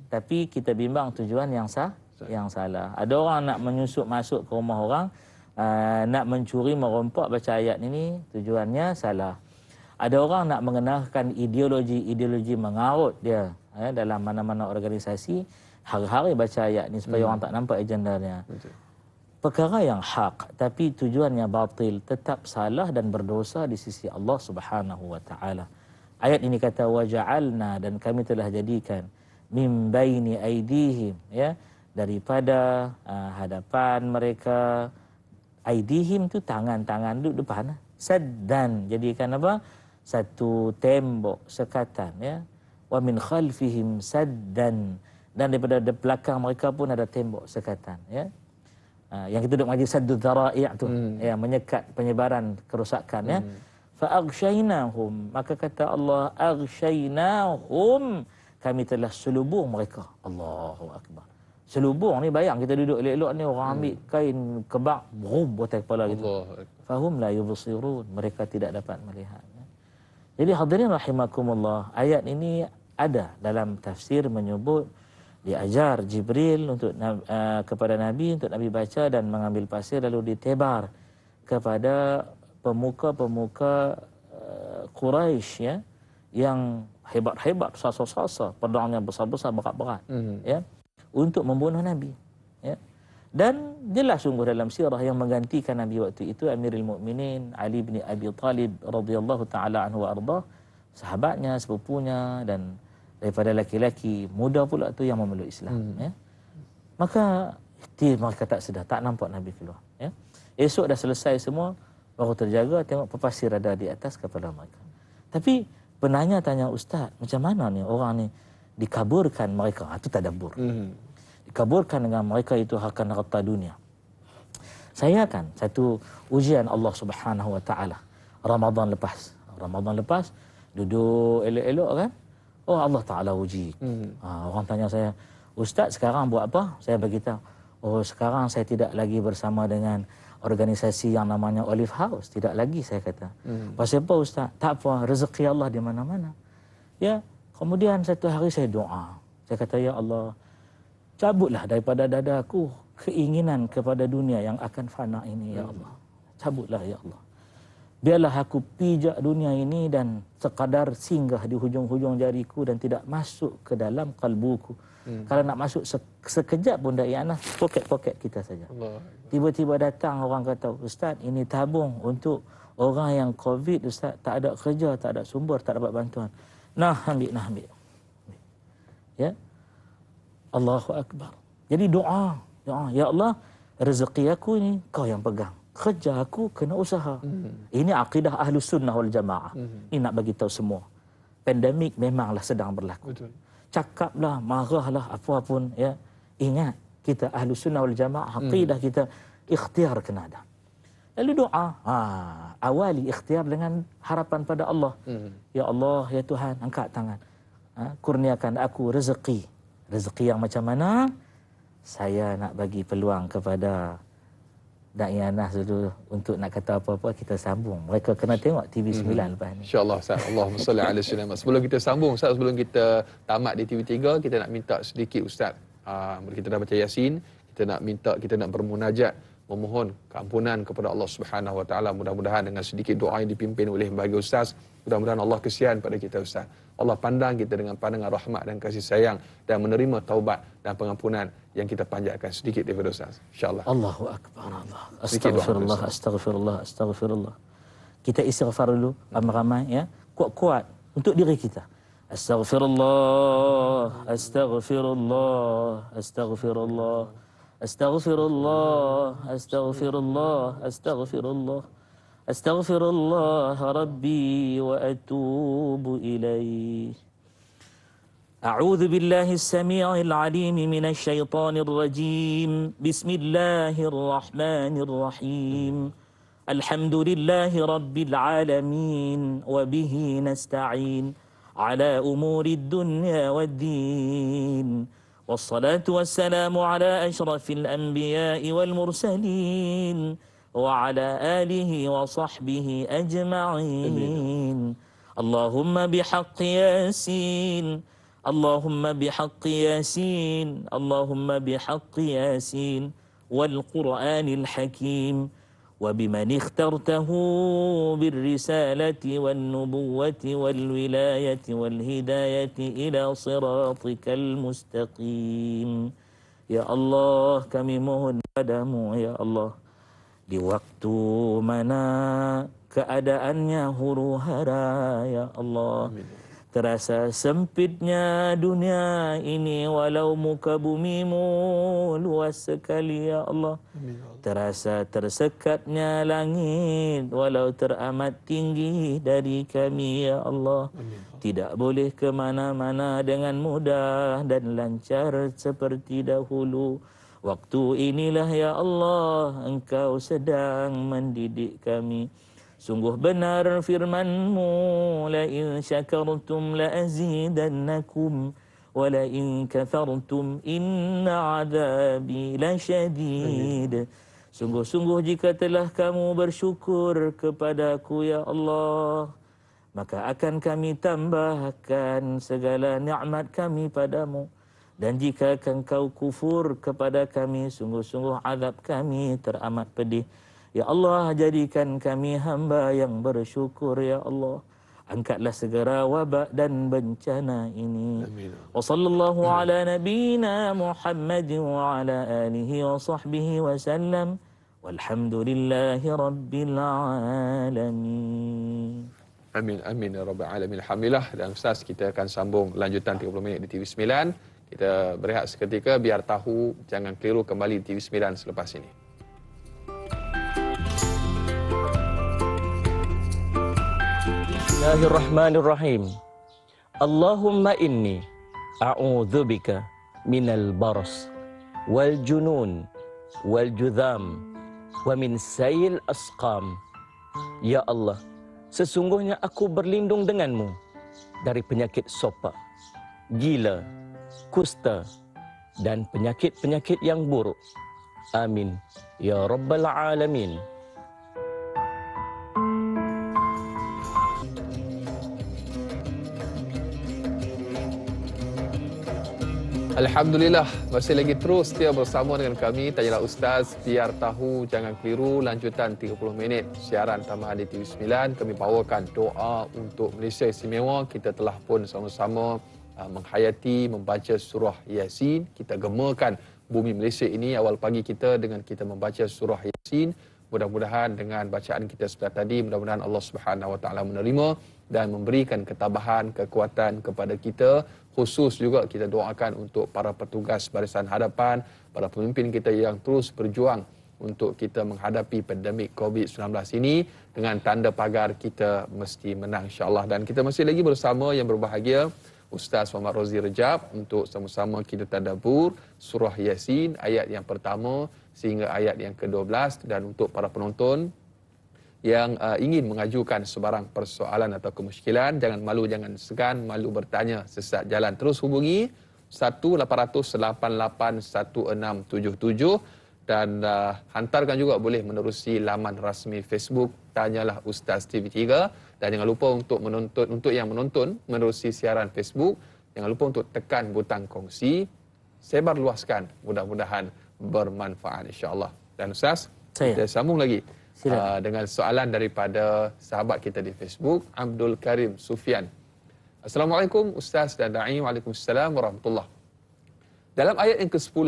Tapi kita bimbang tujuan yang salah. Ada orang nak menyusup masuk ke rumah orang, nak mencuri, merompak baca ayat ini, tujuannya salah. Ada orang nak mengenalkan ideologi mengarut dia dalam mana-mana organisasi, hari-hari baca ayat ni supaya orang tak nampak agendanya. Perkara yang hak tapi tujuannya batil, tetap salah dan berdosa di sisi Allah Subhanahu wa taala. Ayat ini kata waja'alna, dan kami telah jadikan min baini aidihim, ya, daripada hadapan mereka. Aidihim tu tangan-tangan duduk depan, saddan, jadikan apa? Satu tembok sekatan, ya. Wa min khalfihim saddan, dan daripada belakang mereka pun ada tembok sekatan, ya. Yang kita duduk majlis saddud dhara'i' tu, ya, menyekat penyebaran kerosakan, ya. Fa aghshaynahum, maka kata Allah, aghshaynahum, kami telah selubung mereka. Allahu akbar. Selubung ni, bayang kita duduk elok-elok ni, orang ambil kain kebak berum botak kepala gitu. Fahum la yubsirun, mereka tidak dapat melihat. Jadi hadirin rahimakumullah, ayat ini ada dalam tafsir menyebut diajar Jibril untuk kepada Nabi untuk Nabi baca dan mengambil pasir lalu ditebar kepada pemuka-pemuka Quraisy, ya, yang hebat-hebat, sasa-sasa, pedangnya besar-besar, berat-berat, ya, untuk membunuh Nabi, ya. Dan jelas sungguh dalam sirah yang menggantikan Nabi waktu itu Amirul Mukminin Ali bin Abi Talib radhiyallahu taala anhu wa ardah, sahabatnya, sepupunya, dan daripada laki-laki muda pula tu yang memeluk Islam, ya. Maka mereka tak sedar, tak nampak Nabi keluar, ya. Esok dah selesai semua, baru terjaga tengok pepasir ada di atas kepala mereka. Tapi penanya tanya, ustaz, macam mana ni orang ni dikaburkan mereka? Itu tadabbur. Dikaburkan dengan mereka itu akan harta dunia. Saya kan satu ujian Allah Subhanahu wa taala. Ramadan lepas duduk elok-elok kan. Oh, Allah Taala uji. Orang tanya saya, ustaz sekarang buat apa? Saya beritahu, oh sekarang saya tidak lagi bersama dengan organisasi yang namanya Olive House. Tidak lagi, saya kata. Pasal apa ustaz? Tak apa, rezeki Allah di mana-mana. Ya, kemudian satu hari saya doa. Saya kata, ya Allah, cabutlah daripada dadaku keinginan kepada dunia yang akan fana ini, ya Allah. Cabutlah, ya Allah. Biarlah aku pijak dunia ini dan sekadar singgah di hujung-hujung jariku dan tidak masuk ke dalam kalbuku. Kalau nak masuk sekejap pun dah ialah poket-poket kita saja. Tiba-tiba datang orang kata, ustaz, ini tabung untuk orang yang COVID, ustaz, tak ada kerja, tak ada sumber, tak dapat bantuan. Nah, ambil. Ya. Allahu akbar. Jadi doa, ya Allah, rezeki aku ni kau yang pegang. Kerja aku kena usaha. Ini akidah Ahlus Sunnah wal Jamaah. Ini nak bagi tahu semua. Pandemik memanglah sedang berlaku. Betul. Cakaplah, marahlah, apa pun, ya. Ingat, kita Ahlus Sunnah wal Jamaah, akidah kita ikhtiar kena ada. Lalu doa, awali ikhtiar dengan harapan pada Allah. Ya Allah, ya Tuhan, angkat tangan. Kurniakan aku rezeki. Rezeki yang macam mana? Saya nak bagi peluang kepada Da'i Anas dulu untuk nak kata apa-apa, kita sambung. Mereka kena tengok TV9 lepas ni. InsyaAllah, Ustaz. Allahumma salli ala sayyidina. Sebelum kita sambung, Ustaz, sebelum kita tamat di TV3, kita nak minta sedikit, Ustaz. Kita dah baca Yasin, kita nak minta, kita nak bermunajat memohon keampunan kepada Allah Subhanahu Wa Taala. Mudah-mudahan dengan sedikit doa yang dipimpin oleh bagi Ustaz, mudah-mudahan Allah kesian pada kita Ustaz. Allah pandang kita dengan pandangan rahmat dan kasih sayang dan menerima taubat dan pengampunan yang kita panjatkan sedikit daripada Ustaz. InsyaAllah. Allahu Akbar. Allah. Sedikit doa, Astaghfirullah, Ustaz. astaghfirullah, astaghfirullah. Kita istighfar dulu ramai-ramai ya. Kuat-kuat untuk diri kita. Astaghfirullah, astaghfirullah, astaghfirullah. Astaghfirullah, astaghfirullah, astaghfirullah. Astaghfirullah Rabbi wa atubu ilaih. أعوذ بالله السميع العليم من الشيطان الرجيم بسم الله الرحمن الرحيم الحمد لله رب العالمين وبه نستعين على أمور الدنيا والدين والصلاة والسلام على أشرف الأنبياء والمرسلين وعلى آله وصحبه أجمعين اللهم بحق ياسين اللهم بحق ياسين اللهم بحق ياسين والقرآن الحكيم وبمن اخترته بالرسالة والنبوة والولاية والهداية إلى صراطك المستقيم يا الله kami mohon padamu ya Allah di waktu mana keadaannya huru-hara ya Allah. Terasa sempitnya dunia ini walau muka bumimu luas sekali ya Allah. Terasa tersekatnya langit walau teramat tinggi dari kami ya Allah. Tidak boleh ke mana-mana dengan mudah dan lancar seperti dahulu. Waktu inilah ya Allah Engkau sedang mendidik kami. Sungguh benar firman-Mu, la in syakartum la azidannakum wa la in kafartum inna azabi lasyadid. Sungguh-sungguh jika telah kamu bersyukur kepadaku ya Allah, maka akan kami tambahkan segala nikmat kami padamu. Dan jika engkau kufur kepada kami, sungguh-sungguh azab kami teramat pedih. Ya Allah, jadikan kami hamba yang bersyukur ya Allah. Angkatlah segera wabak dan bencana ini. Amin. Wa sallallahu ala nabiyyina Muhammad wa ala alihi wa sahbihi wa sallam. Walhamdulillahi rabbil alamin. Amin, amin ya rabbal alamin. Alhamdulillah. Dan Ustaz, kita akan sambung lanjutan 30 minit di TV9. Kita berehat seketika biar tahu jangan keliru kembali di TV9 selepas ini. Bismillahirrahmanirrahim. Allahumma inni a'udzubika minal baras wal junun wal judham wa min sayil asqam. Ya Allah, sesungguhnya aku berlindung denganmu dari penyakit sopak, gila, kusta dan penyakit-penyakit yang buruk. Amin ya rabbal alamin. Alhamdulillah, masih lagi terus setia bersama dengan kami Tanyalah Ustaz, biar tahu jangan keliru lanjutan 30 minit siaran tambahan di TV9. Kami bawakan doa untuk Malaysia istimewa. Kita telah pun sama-sama menghayati membaca surah Yasin. Kita gemakan bumi Malaysia ini awal pagi kita dengan kita membaca surah Yasin. Mudah-mudahan dengan bacaan kita sebentar tadi, mudah-mudahan Allah Subhanahu Wa Taala menerima dan memberikan ketabahan, kekuatan kepada kita. Khusus juga kita doakan untuk para petugas barisan hadapan, para pemimpin kita yang terus berjuang untuk kita menghadapi pandemik COVID-19 ini. Dengan tanda pagar kita mesti menang insya-Allah. Dan kita masih lagi bersama yang berbahagia Ustaz Muhammad Rozzi Rejab untuk sama-sama kita tadabbur surah Yasin ayat yang pertama sehingga ayat yang ke-12. Dan untuk para penonton yang ingin mengajukan sebarang persoalan atau kemusykilan, jangan malu, jangan segan, malu bertanya sesat jalan. Terus hubungi 1-800-88-1677 dan hantarkan juga boleh menerusi laman rasmi Facebook Tanyalah Ustaz TV3. Dan jangan lupa untuk menonton, untuk yang menonton menerusi siaran Facebook, jangan lupa untuk tekan butang kongsi, sebar luaskan, mudah-mudahan bermanfaat insya-Allah. Dan Ustaz, Kita sambung lagi Silakan. dengan soalan daripada sahabat kita di Facebook, Abdul Karim Sufian. Assalamualaikum Ustaz dan Da'i. Waalaikumsalam warahmatullahi. Dalam ayat yang ke-10,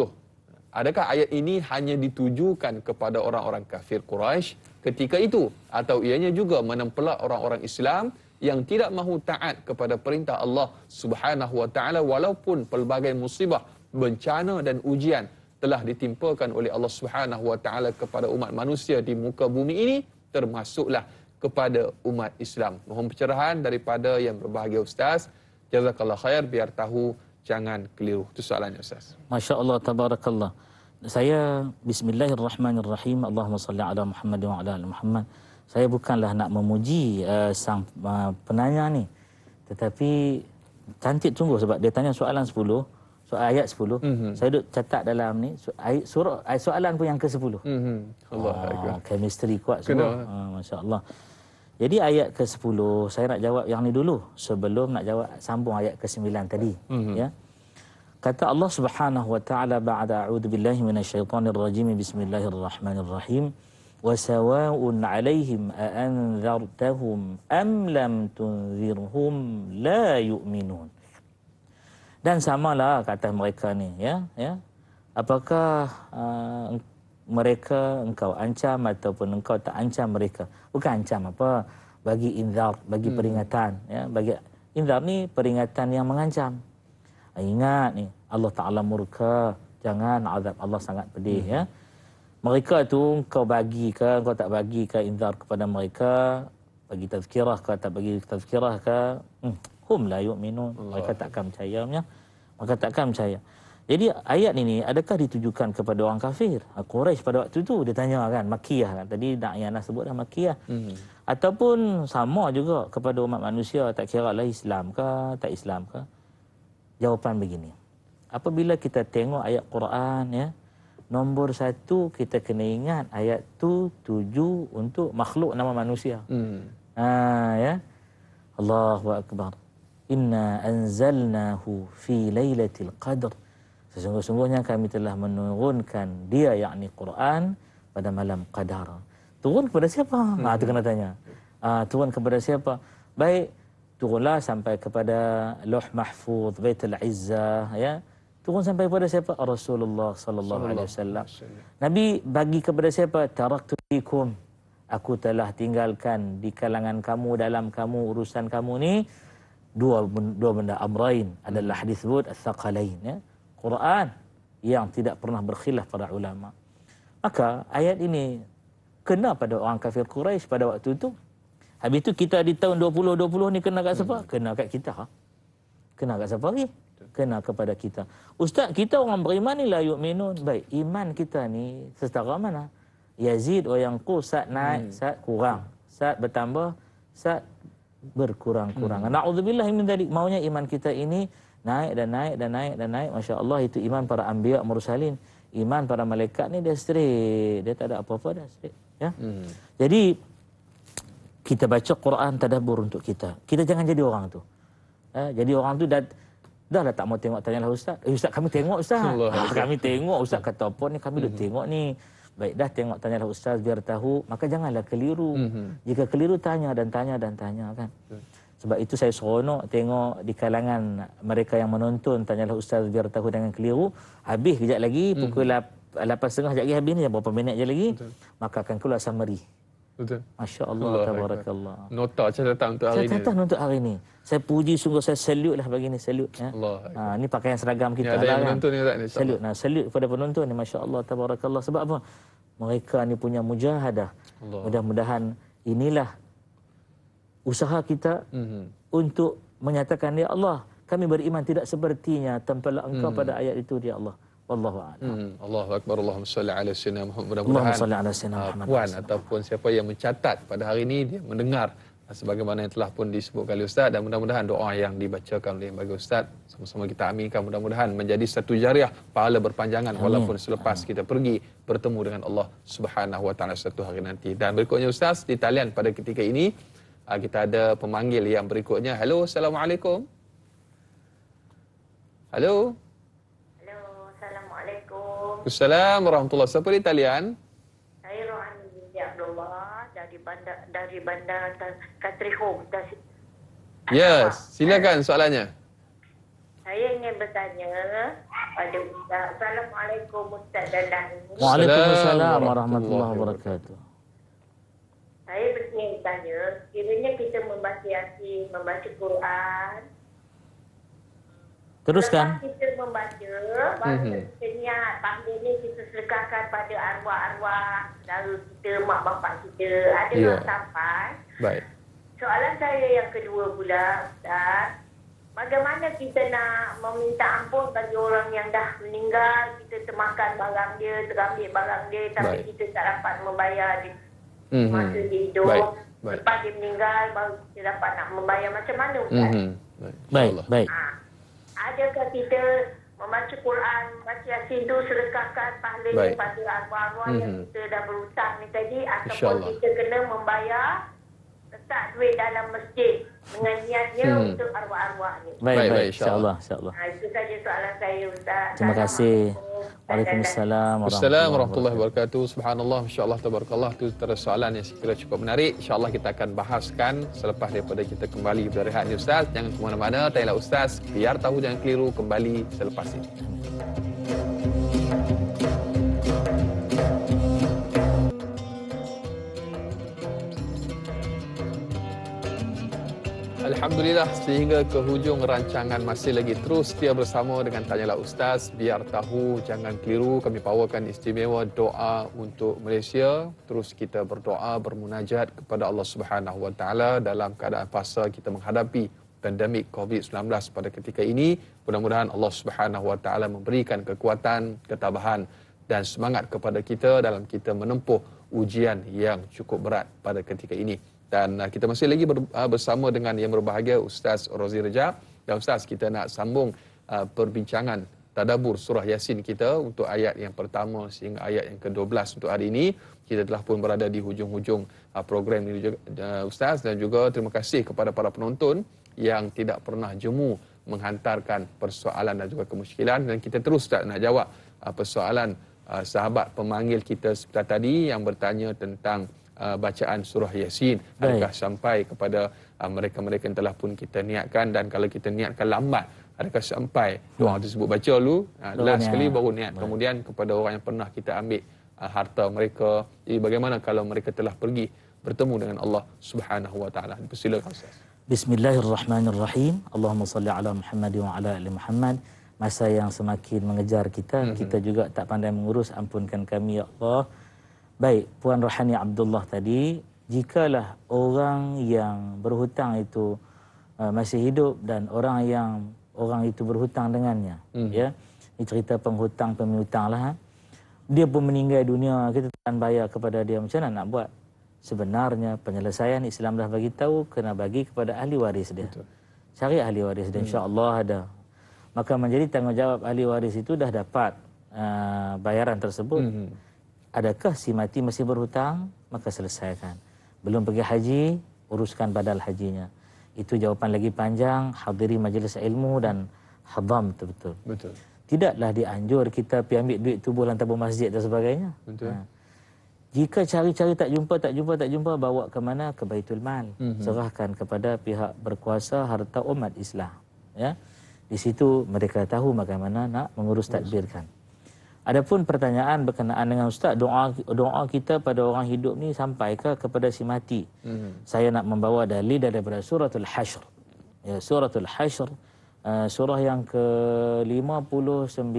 adakah ayat ini hanya ditujukan kepada orang-orang kafir Quraisy ketika itu, atau ianya juga menempelak orang-orang Islam yang tidak mahu taat kepada perintah Allah Subhanahu wa taala walaupun pelbagai musibah, bencana dan ujian telah ditimpakan oleh Allah Subhanahu wa taala kepada umat manusia di muka bumi ini, termasuklah kepada umat Islam. Mohon pencerahan daripada yang berbahagia Ustaz. Jazakallah khair, biar tahu jangan keliru. Itu soalannya Ustaz. Masya Allah, tabarakallah. Saya bismillahirrahmanirrahim. Allahumma salli ala Muhammad wa ala ali Muhammad. Saya bukanlah nak memuji sang penanya ni. Tetapi cantik sungguh sebab dia tanya soalan 10, soal ayat 10. Saya duk catat dalam ni soalan pun yang ke-10. Allah Akbar. Chemistry kuat semua. Masya Allah. Jadi ayat ke-10 saya nak jawab yang ni dulu sebelum nak jawab sambung ayat ke-9 tadi. Ya. Kata Allah Subhanahu wa taala ba'da a'udzu billahi minasyaitonir rajim, bismillahirrahmanirrahim, wa sawa'un 'alaihim a anzartahum am lam tunzirhum la yu'minun. Dan samalah kata mereka ni, ya. Apakah mereka engkau ancam ataupun engkau tak ancam mereka? Bukan ancam apa, bagi inzar, bagi peringatan, ya. Bagi inzar ni peringatan yang mengancam. Ingat ni, Allah Ta'ala murka, jangan, azab Allah sangat pedih, ya. Mereka tu kau bagi ke, kau tak bagi ke inzar kepada mereka, bagi tazkirah ke, tak bagi tazkirah ke, hum la yu'minun, mereka takkan percaya, ya. Mereka takkan percaya. Jadi ayat ini adakah ditujukan kepada orang kafir? Quraisy pada waktu itu dia tanya kan, Makkiyah kan. Tadi Da'iyana sebut dah Makkiyah. Ataupun sama juga kepada umat manusia, tak kira lah Islam ke, tak Islam ke. Jawapan begini. Apabila kita tengok ayat Quran, ya, nombor 1 kita kena ingat ayat tu tuju untuk makhluk nama manusia. Ya. Allahu Akbar. Inna anzalnahu fi lailatul qadr. Sesungguhnya kami telah menurunkan dia, yakni Quran, pada malam Qadar. Turun kepada siapa? Itu kena tanya. Turun kepada siapa? Baik, turunlah sampai kepada Lauh Mahfuz, Baitul Izzah, ya. Turun sampai kepada siapa? Rasulullah sallallahu alaihi wasallam. Nabi bagi kepada siapa? Taraktu fikum. Aku telah tinggalkan di kalangan kamu, dalam kamu, urusan kamu ni dua benda, amrain, adalah hadis sebut as-saqalain, ya. Quran yang tidak pernah berkhilaf para ulama. Maka ayat ini kena pada orang kafir Quraisy pada waktu itu. Habis itu kita di tahun 2020 ni kena kat siapa? Kena kat kita. Kena kat siapa lagi? Kena kepada kita. Ustaz, kita orang beriman ni la yu'minun. Baik, iman kita ni setara mana? Yazid wa yanqus, saat naik, saat kurang, saat bertambah, saat berkurang-kurang. Na'udzubillah min dzalik. Maunya iman kita ini naik dan naik dan naik dan naik. Masya Allah, itu iman para anbiya mursalin. Iman para malaikat ni dia straight, dia tak ada apa-apa dah, straight, ya. Jadi kita baca Quran tadabbur untuk kita. Kita jangan jadi orang tu. Jadi orang tu dah tak mau tengok, tanyalah ustaz. Ustaz kami tengok ustaz. Kami tengok ustaz kata apa ni, kami dah tengok ni. Baik, dah tengok, tanyalah ustaz biar tahu. Maka janganlah keliru. Jika keliru, tanya dan tanya dan tanya, kan. Sebab itu saya seronok tengok di kalangan mereka yang menonton, tanyalah ustaz biar tahu dengan keliru. Habis kejap lagi, pukul 8.30 kejap lagi habis ni, berapa minit je lagi. Maka akan keluar summary. Betul. Masya Allah, tabarakallah. Nota catatan untuk hari ini. Catatan untuk hari ini. Saya puji sungguh, saya salute lah bagi ni, salute, ya. Ini pakaian seragam kita. Ada yang menonton ni tak ni? Salute. Salute kepada penonton ni, Masya Allah, tabarakallah. Sebab apa? Mereka ni punya mujahadah. Mudah-mudahan inilah usaha kita untuk menyatakan, ya Allah, kami beriman tidak sepertinya tanpalah engkau pada ayat itu, ya Allah. Wallahu a'lam. Allahu akbar. Allahumma salli ala sayyidina Muhammad. Allahumma salli ala sayyidina Muhammad. Puan ataupun siapa yang mencatat pada hari ini, dia mendengar sebagaimana yang telah pun disebutkan oleh Ustaz, dan mudah-mudahan doa yang dibacakan oleh bagi Ustaz sama-sama kita aminkan, mudah-mudahan menjadi satu jariah pahala berpanjangan walaupun selepas kita pergi bertemu dengan Allah Subhanahu wa taala satu hari nanti. Dan berikutnya Ustaz, di talian pada ketika ini kita ada pemanggil yang berikutnya. Halo, Assalamualaikum. Halo. Halo, Assalamualaikum. Assalamualaikum warahmatullahi wabarakatuh. Siapa di talian? Saya Allah dari bandar Country Home. Yes, silakan soalannya. Saya ingin bertanya pada Ustaz. Assalamualaikum Ustaz dan Waalaikumsalam warahmatullahi wabarakatuh. Saya ingin bertanya, sekiranya kita membaca Yasin, membaca Quran, Teruskan. lepas kita membaca, baru kita niat pahala ni kita sedekahkan pada arwah-arwah saudara kita, mak bapak kita. Adakah sampai? Baik. Soalan saya yang kedua pula, Ustaz. Bagaimana kita nak meminta ampun bagi orang yang dah meninggal, kita termakan barang dia, terambil barang dia, tapi kita tak dapat membayar dia masa dia hidup. Baik. Lepas dia meninggal, baru kita dapat nak membayar. Macam mana, Ustaz? Baik. Adakah kita membaca Quran, baca Yasin tu sedekahkan pahalanya pada arwah-arwah yang kita dah berhutang ni tadi, ataupun kita kena membayar, letak duit dalam masjid dengan niatnya untuk arwah-arwah ni? Baik, insyaAllah. Itu saja soalan saya, Ustaz. Terima kasih. Waalaikumsalam warahmatullahi wabarakatuh. Subhanallah, masya-Allah, tabarakallah. Itu terus soalan yang sekiranya cukup menarik. Insya-Allah kita akan bahaskan selepas daripada kita kembali berehat ni, Ustaz. Jangan ke mana-mana, tayanglah Ustaz. Biar tahu jangan keliru, kembali selepas ini. Alhamdulillah, sehingga ke hujung rancangan masih lagi terus setia bersama dengan Tanyalah Ustaz. Biar tahu jangan keliru, kami bawakan istimewa doa untuk Malaysia. Terus kita berdoa, bermunajat kepada Allah Subhanahu Wa Taala dalam keadaan fasa kita menghadapi pandemik COVID-19 pada ketika ini. Mudah-mudahan Allah Subhanahu Wa Taala memberikan kekuatan, ketabahan dan semangat kepada kita dalam kita menempuh ujian yang cukup berat pada ketika ini. Dan kita masih lagi bersama dengan yang berbahagia Ustaz Rozi Rejab. Dan Ustaz, kita nak sambung perbincangan tadabbur surah Yasin kita untuk ayat yang pertama sehingga ayat yang ke-12 untuk hari ini. Kita telah pun berada di hujung-hujung program ini juga, Ustaz, dan juga terima kasih kepada para penonton yang tidak pernah jemu menghantarkan persoalan dan juga kemusykilan, dan kita terus tak nak jawab persoalan sahabat pemanggil kita sebentar tadi yang bertanya tentang bacaan surah Yasin. Adakah sampai kepada mereka-mereka yang telah pun kita niatkan, dan kalau kita niatkan lambat, adakah sampai doa tersebut baca dulu, last sekali baru niat. Kemudian kepada orang yang pernah kita ambil harta mereka. Jadi bagaimana kalau mereka telah pergi bertemu dengan Allah Subhanahu Wa Taala? Persilakan Ustaz. Bismillahirrahmanirrahim. Allahumma salli ala Muhammad wa ala ali Muhammad. Masa yang semakin mengejar kita, kita juga tak pandai mengurus, ampunkan kami ya Allah. Baik, Puan Rohani Abdullah tadi, jikalah orang yang berhutang itu masih hidup dan orang itu berhutang dengannya, ya, ini cerita penghutang pemiutang lah. Dia pun meninggal dunia, kita tak bayar kepada dia, macam mana nak buat? Sebenarnya penyelesaian Islam dah bagi tahu, kena bagi kepada ahli waris dia. Betul. Cari ahli waris dia, insya-Allah ada. Maka menjadi tanggungjawab ahli waris itu dah dapat bayaran tersebut. Adakah si mati masih berhutang? Maka selesaikan. Belum pergi haji, uruskan badal hajinya. Itu jawapan lagi panjang. Hadiri majlis ilmu dan hadam betul-betul. Betul. Tidaklah dianjur kita pergi ambil duit tubuh dalam tabung masjid dan sebagainya. Betul. Jika cari-cari tak jumpa, bawa ke mana? Ke Baitul Mal. Serahkan kepada pihak berkuasa harta umat Islam. Ya. Di situ mereka tahu bagaimana nak mengurus tadbirkan. Adapun pertanyaan berkenaan dengan Ustaz, doa kita pada orang hidup ni sampaikah kepada si mati? Saya nak membawa dalil daripada suratul Hashr. Ya, suratul Hashr, surah yang ke-59.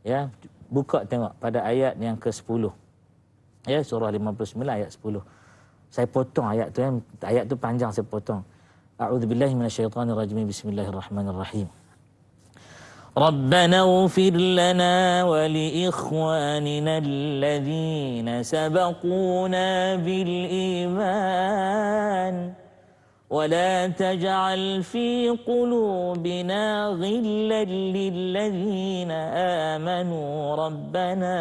Ya, buka tengok pada ayat yang ke-10. Ya, surah 59 ayat 10. Saya potong ayat tu, ayat tu panjang, saya potong. A'udzubillahi minasyaitonirrajim. Bismillahirrahmanirrahim. ربنا اغفر لنا ولإخواننا الذين سبقونا بالإيمان ولا تجعل في قلوبنا غلا للذين آمنوا ربنا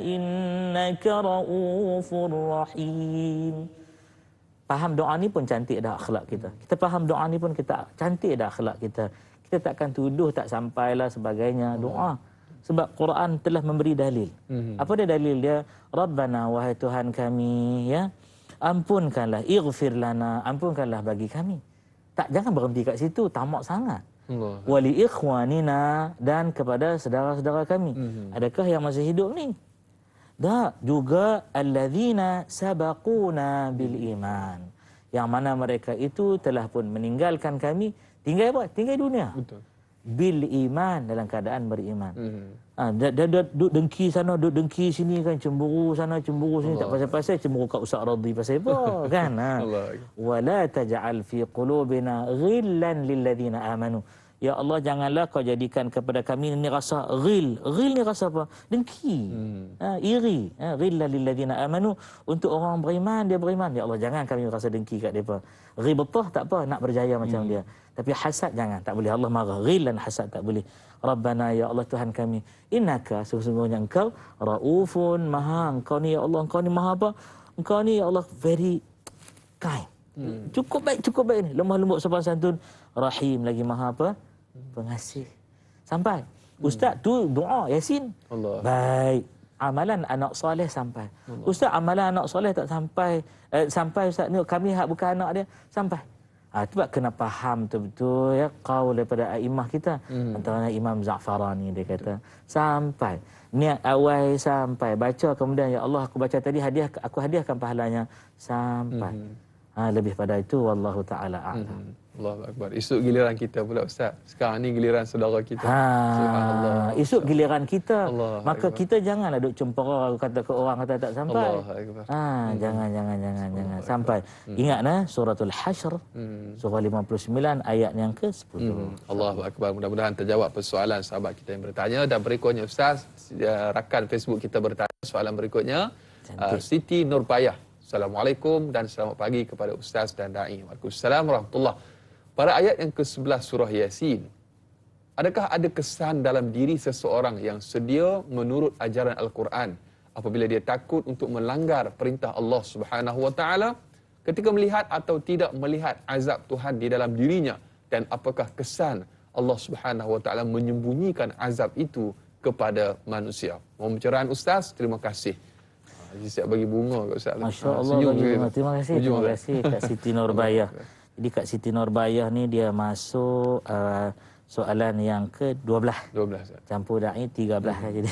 إنك رؤوف رحيم. Faham doa ni pun cantik dah akhlak kita. Kita faham doa ni pun kita cantik dah akhlak kita. Kita takkan tuduh tak sampailah sebagainya. Doa Sebab Quran telah memberi dalil. Apa dia dalil dia? Rabbana, wahai Tuhan kami, ya, ampunkanlah, ighfir lana, ampunkanlah bagi kami. Tak, jangan berhenti kat situ, tamak sangat. Wali ikhwanina, dan kepada saudara-saudara kami. Adakah yang masih hidup ni? Tak, juga alladzina sabaquna bil iman. Yang mana mereka itu telah pun meninggalkan kami, tinggal apa? Tinggal dunia. Betul. Bil iman, dalam keadaan beriman. Dia duduk dengki sana, duduk dengki sini kan, cemburu sana, cemburu sini, tak pasal-pasal cemburu kat Ustaz Radhi pasal apa kan. Wala taj'al fi qulubina ghillan lil ladzina amanu. Ya Allah, janganlah kau jadikan kepada kami ni rasa ghil. Ghil ni rasa apa? Dengki. Iri. Ghillan lil ladzina amanu, untuk orang beriman, dia beriman. Ya Allah, jangan kami rasa dengki kat depa. Ghibtah tak apa, nak berjaya macam dia. Tapi hasad jangan, tak boleh. Allah marah. Ghil dan hasad tak boleh. Rabbana, ya Allah Tuhan kami, innaka, sesungguhnya engkau raufun, maha, engkau ni ya Allah, engkau ni maha apa? Engkau ni ya Allah very kind. Cukup baik ni. Lemah lembut, sopan santun, rahim, lagi maha apa? Pengasih. Sampai. Ustaz tu doa Yasin. Allah. Baik. Amalan anak soleh sampai. Ustaz, amalan anak soleh tak sampai. Sampai Ustaz ni, kami hak bukan anak dia. Sampai. Sebab kena faham betul-betul ya, qaul daripada a'immah kita. Antaranya Imam Za'farani, dia kata sampai niat awal sampai baca, kemudian ya Allah aku baca tadi, aku hadiahkan pahalanya sampai. Lebih pada itu wallahu taala a'lam. Allahu akbar. Esok giliran kita pula Ustaz. Sekarang ni giliran saudara kita. Subhanallah. Esok giliran kita. Allah Maka akbar. kita janganlah duk cempera kata ke orang kata tak sampai. Allahu akbar. Jangan sampai. Ingatlah suratul Hasyr, surah 59 ayat yang ke-10. Allahu akbar. Mudah-mudahan terjawab persoalan sahabat kita yang bertanya. Dan berikutnya Ustaz, rakan Facebook kita bertanya soalan berikutnya. Siti Nurpayah. Assalamualaikum dan selamat pagi kepada Ustaz dan Da'i. Waalaikumsalam warahmatullahi. Pada ayat yang ke-11 surah Yasin, adakah ada kesan dalam diri seseorang yang sedia menurut ajaran Al-Quran apabila dia takut untuk melanggar perintah Allah Subhanahu Wa Taala ketika melihat atau tidak melihat azab Tuhan di dalam dirinya, dan apakah kesan Allah Subhanahu Wa Taala menyembunyikan azab itu kepada manusia? Mohon pencerahan Ustaz, terima kasih. Siap bagi bunga kat Ustaz. Masya-Allah, bagi bunga. Terima kasih Kak Siti Nurbayah. Jadi Kak Siti Nurbayah ni dia masuk soalan yang ke-12. 12. Campur da'i 13 jadi.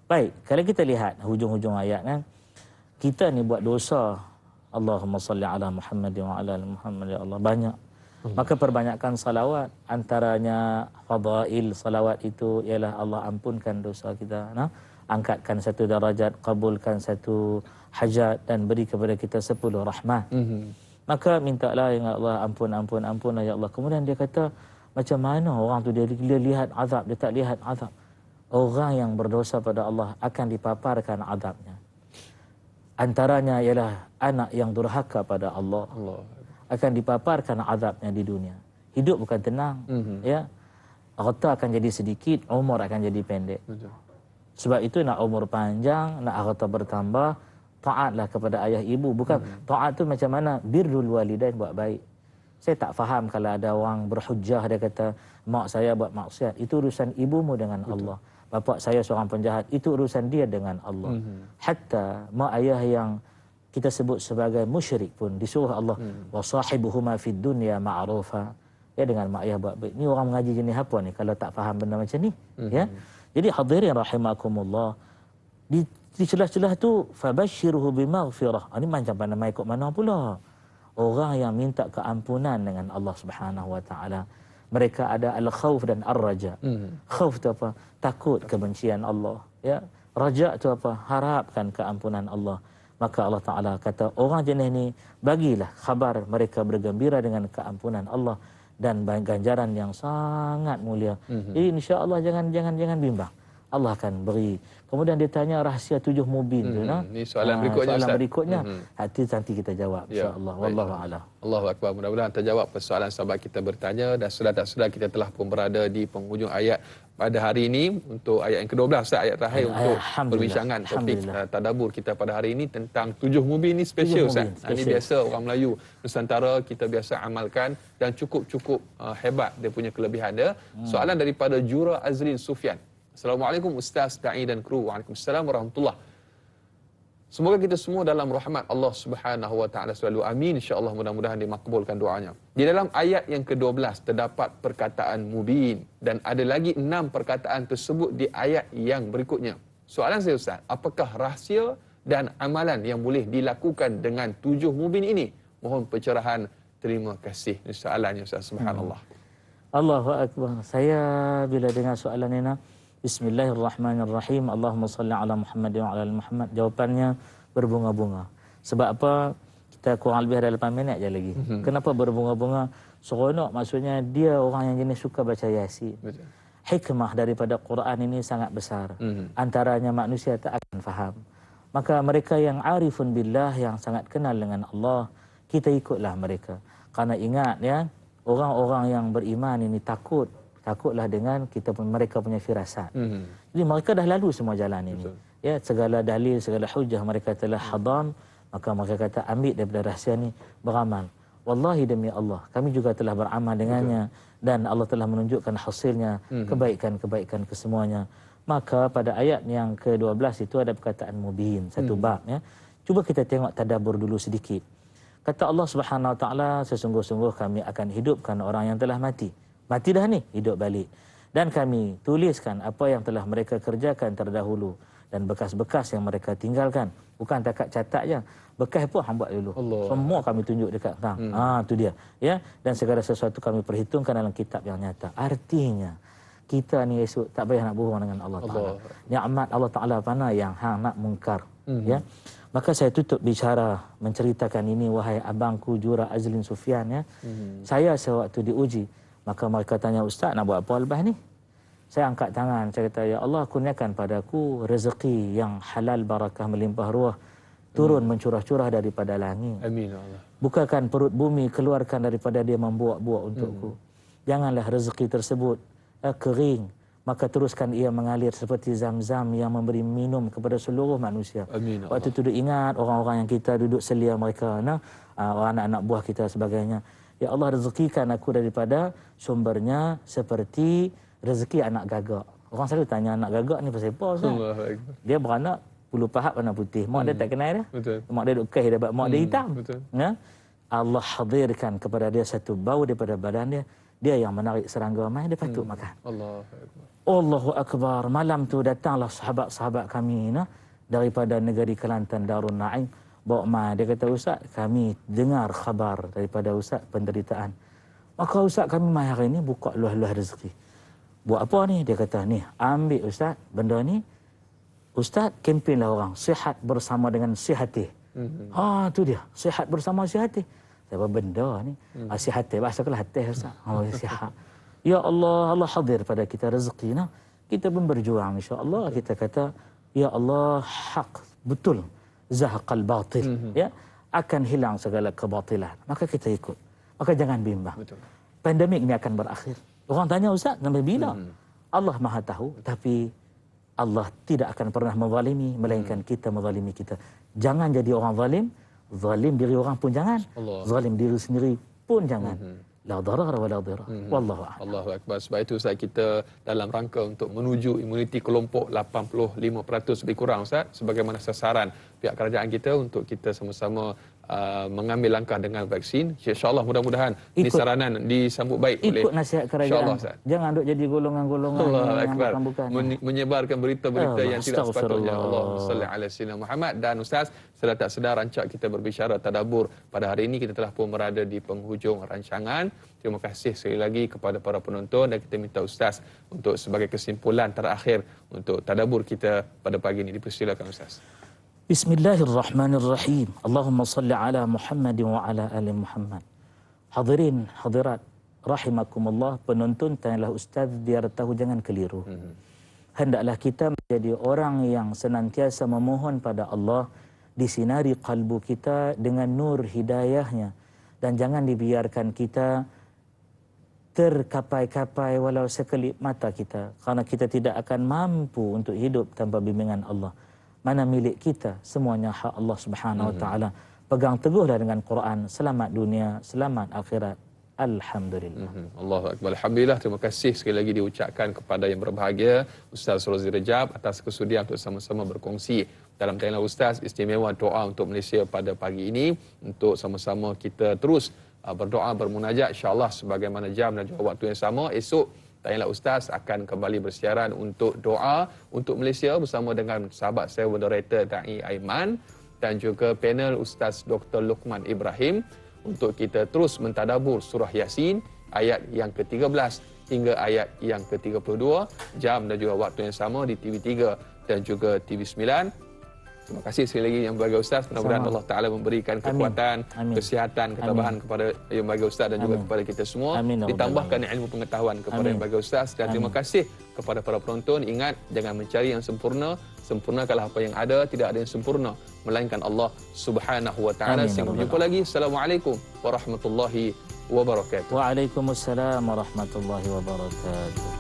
Baik, kalau kita lihat hujung-hujung ayat kan, kita ni buat dosa. Allahumma salli ala Muhammad wa ala Muhammad, ya Allah, banyak. Maka perbanyakkan salawat. Antaranya fadail salawat itu ialah Allah ampunkan dosa kita, angkatkan satu darajat, kabulkan satu hajat, dan beri kepada kita 10 rahmat. Maka mintalah ya Allah, ampun ya Allah. Kemudian dia kata, macam mana orang tu dia lihat azab, dia tak lihat azab. Orang yang berdosa pada Allah akan dipaparkan azabnya. Antaranya ialah anak yang durhaka pada Allah. Akan dipaparkan azabnya di dunia. Hidup bukan tenang, ya. Harta akan jadi sedikit, umur akan jadi pendek. Sebab itu nak umur panjang, nak harta bertambah, taatlah kepada ayah ibu. Bukan taat tu macam mana? Birrul walidain, buat baik. Saya tak faham kalau ada orang berhujah, dia kata mak saya buat maksiat, itu urusan ibumu dengan Allah. Bapa saya seorang penjahat, itu urusan dia dengan Allah. Hatta mak ayah yang kita sebut sebagai musyrik pun disuruh Allah wa sahibuhuma fid dunya ma'rufa. Ya, dengan mak ayah buat baik. Ni orang mengaji jenis apa ni kalau tak faham benda macam ni? Ya. Jadi hadirin rahimakumullah, di celah-celah tu fabashshirhu bimaghfirah. Ini macam mana mai ikut mana pula? Orang yang minta keampunan dengan Allah Subhanahu Wa Taala, mereka ada al-khauf dan ar-raja. Khauf tu apa? Takut kebencian Allah, ya. Raja tu apa? Harapkan keampunan Allah. Maka Allah Taala kata orang jenis ni bagilah khabar mereka bergembira dengan keampunan Allah dan ganjaran yang sangat mulia. Jadi insya-Allah jangan bimbang. Allah akan beri. Kemudian dia tanya rahsia 7 mubin tu, Ini soalan berikutnya. Soalan berikutnya. Nanti kita jawab insya-Allah. Wallahu a'lam. Allahu akbar. Mudah-mudahan terjawab persoalan sahabat kita bertanya. Dan sudah tak sudah kita telah pun berada di penghujung ayat pada hari ini untuk ayat yang ke-12, ayat terakhir untuk perbincangan topik tadabbur kita pada hari ini tentang 7 mubin. Ini special Ustaz. Ini biasa orang Melayu Nusantara kita biasa amalkan dan cukup hebat dia punya kelebihan dia. Soalan daripada Jura Azrin Sufyan. Assalamualaikum Ustaz, Da'i dan kru. Waalaikumsalam warahmatullahi. Semoga kita semua dalam rahmat Allah Subhanahu wa taala selalu. Amin, insya-Allah, mudah-mudahan dimakbulkan doanya. Di dalam ayat yang ke-12 terdapat perkataan mubin dan ada lagi 6 perkataan tersebut di ayat yang berikutnya. Soalan saya Ustaz, apakah rahsia dan amalan yang boleh dilakukan dengan 7 mubin ini? Mohon pencerahan. Terima kasih. Ini soalannya Ustaz. Subhanallah. Allahu akbar. Saya bila dengar soalan ini, Bismillahirrahmanirrahim. Allahumma salli ala Muhammad wa ala Muhammad. Jawapannya berbunga-bunga. Sebab apa? Kita kurang lebih ada 8 minit je lagi. Kenapa berbunga-bunga? Seronok, maksudnya dia orang yang jenis suka baca Yasin. Betul. Hikmah daripada Quran ini sangat besar. Antaranya manusia tak akan faham. Maka mereka yang arifun billah, yang sangat kenal dengan Allah, kita ikutlah mereka. Karena ingat ya, orang-orang yang beriman ini takutlah dengan mereka punya firasat. Jadi mereka dah lalu semua jalan ini. Betul. Ya, segala dalil, segala hujah mereka telah hadam, maka mereka kata ambil daripada rahsia ni, beramal. Wallahi demi Allah, kami juga telah beramal dengannya. Betul. Dan Allah telah menunjukkan hasilnya, kebaikan-kebaikan kesemuanya. Maka pada ayat yang ke-12 itu ada perkataan mubin, satu bab ya. Cuba kita tengok tadabbur dulu sedikit. Kata Allah Subhanahu wa taala, sesungguh-sungguh kami akan hidupkan orang yang telah mati. Mati dah ni, hidup balik. Dan kami tuliskan apa yang telah mereka kerjakan terdahulu dan bekas-bekas yang mereka tinggalkan. Bukan takat catat je. Bekas pun hang buat dulu. Allah. Semua kami tunjuk dekat hang. Tu dia. Ya, dan segala sesuatu kami perhitungkan dalam kitab yang nyata. Artinya kita ni esok tak payah nak bohong dengan Allah Taala. Nikmat Allah Taala mana yang hang nak mungkar. Ya. Maka saya tutup bicara menceritakan ini, wahai abangku Jura Azlin Sufyan ya. Saya sewaktu diuji, maka mereka tanya, Ustaz nak buat apa lepas ni? Saya angkat tangan, saya kata, ya Allah, kurniakan padaku rezeki yang halal, barakah, melimpah ruah, turun mencurah-curah daripada langit. Amin ya Allah. Bukakan perut bumi, keluarkan daripada dia membuak-buak untukku. Janganlah rezeki tersebut kering, maka teruskan ia mengalir seperti zam-zam yang memberi minum kepada seluruh manusia. Amin. Waktu itu ingat orang-orang yang kita duduk selia mereka, anak-anak buah kita sebagainya. Ya Allah, rezekikan aku daripada sumbernya seperti rezeki anak gagak. Orang selalu tanya anak gagak ni pasal apa? Dia beranak bulu pahat warna putih. Mak dia tak kenal dia. Betul. Mak dia duduk kahir dapat mak dia hitam. Betul. Ya? Allah hadirkan kepada dia satu bau daripada badan dia. Dia yang menarik serangga mai, dia patut makan. Allahu Akbar. Malam tu datanglah sahabat-sahabat kami daripada negeri Kelantan, Darun Naim. Bawa mai. Dia kata, Ustaz, kami dengar khabar daripada Ustaz penderitaan. Maka Ustaz, kami mai hari ni buka luah-luah rezeki. Buat apa ni? Dia kata, ni, ambil Ustaz benda ni. Ustaz, kempenlah orang. Sihat bersama dengan sihati. Tu dia. Sihat bersama sihati. Apa benda ni? Sihati. Bahasa kelah hati Ustaz. Sihat. Ya Allah, Allah hadir pada kita rezeki. Kita pun berjuang insya-Allah. Kita kata, ya Allah, hak betul. Zahaqal batil. Ya, akan hilang segala kebatilan. Maka kita ikut. Maka jangan bimbang. Betul. Pandemik ni akan berakhir. Orang tanya, Ustaz, sampai bila? Allah Maha tahu, tapi Allah tidak akan pernah menzalimi melainkan kita menzalimi kita. Jangan jadi orang zalim. Zalim diri orang pun jangan. Zalim diri sendiri pun jangan. La darar wa la dirar. Wallahu a'lam. Allahu akbar. Sebab itu Ustaz, kita dalam rangka untuk menuju imuniti kelompok 85% lebih kurang Ustaz, sebagaimana sasaran pihak kerajaan kita untuk kita sama-sama mengambil langkah dengan vaksin. InsyaAllah mudah-mudahan ini saranan disambut baik oleh ikut nasihat kerajaan. Jangan duk jadi golongan-golongan yang bukan. Menyebarkan berita-berita yang tidak sepatutnya. Allahumma salli ala sayyidina Muhammad. Dan Ustaz, sedar tak sedar rancak kita berbicara tadabbur pada hari ini, kita telah pun berada di penghujung rancangan. Terima kasih sekali lagi kepada para penonton dan kita minta Ustaz untuk sebagai kesimpulan terakhir untuk tadabbur kita pada pagi ini. Dipersilakan Ustaz. Bismillahirrahmanirrahim. Allahumma salli ala Muhammad wa ala ali Muhammad. Hadirin, hadirat, rahimakumullah, penonton, tanyalah Ustaz biar tahu jangan keliru. Hendaklah kita menjadi orang yang senantiasa memohon pada Allah, disinari kalbu kita dengan nur hidayahnya, dan jangan dibiarkan kita terkapai-kapai walau sekelip mata kita, karena kita tidak akan mampu untuk hidup tanpa bimbingan Allah. Mana milik kita, semuanya hak Allah Subhanahu wa taala. Pegang teguhlah dengan Quran, selamat dunia, selamat akhirat. Alhamdulillah. Allahu Akbar. Alhamdulillah, terima kasih sekali lagi diucapkan kepada yang berbahagia Ustaz Rozi Rejab atas kesudian untuk sama-sama berkongsi dalam tayangan Ustaz istimewa doa untuk Malaysia pada pagi ini, untuk sama-sama kita terus berdoa bermunajat, insya-Allah sebagaimana jam dan juga waktu yang sama esok tayangan Ustaz akan kembali bersiaran untuk doa untuk Malaysia bersama dengan sahabat saya moderator Dai Aiman dan juga panel Ustaz Dr. Luqman Ibrahim untuk kita terus mentadabur surah Yasin ayat yang ke-13 hingga ayat yang ke-32, jam dan juga waktu yang sama di TV3 dan juga TV9. Terima kasih sekali lagi yang berbahagia Ustaz. Mudah-mudahan Allah Ta'ala memberikan kekuatan, kesihatan, ketabahan kepada yang berbahagia Ustaz dan juga kepada kita semua. Ditambahkan ilmu pengetahuan kepada yang berbahagia Ustaz. Dan terima kasih kepada para penonton. Ingat, jangan mencari yang sempurna. Sempurnakanlah apa yang ada. Tidak ada yang sempurna melainkan Allah Subhanahu Wa Ta'ala. Sampai jumpa lagi. Assalamualaikum warahmatullahi wabarakatuh. Waalaikumsalam warahmatullahi wabarakatuh.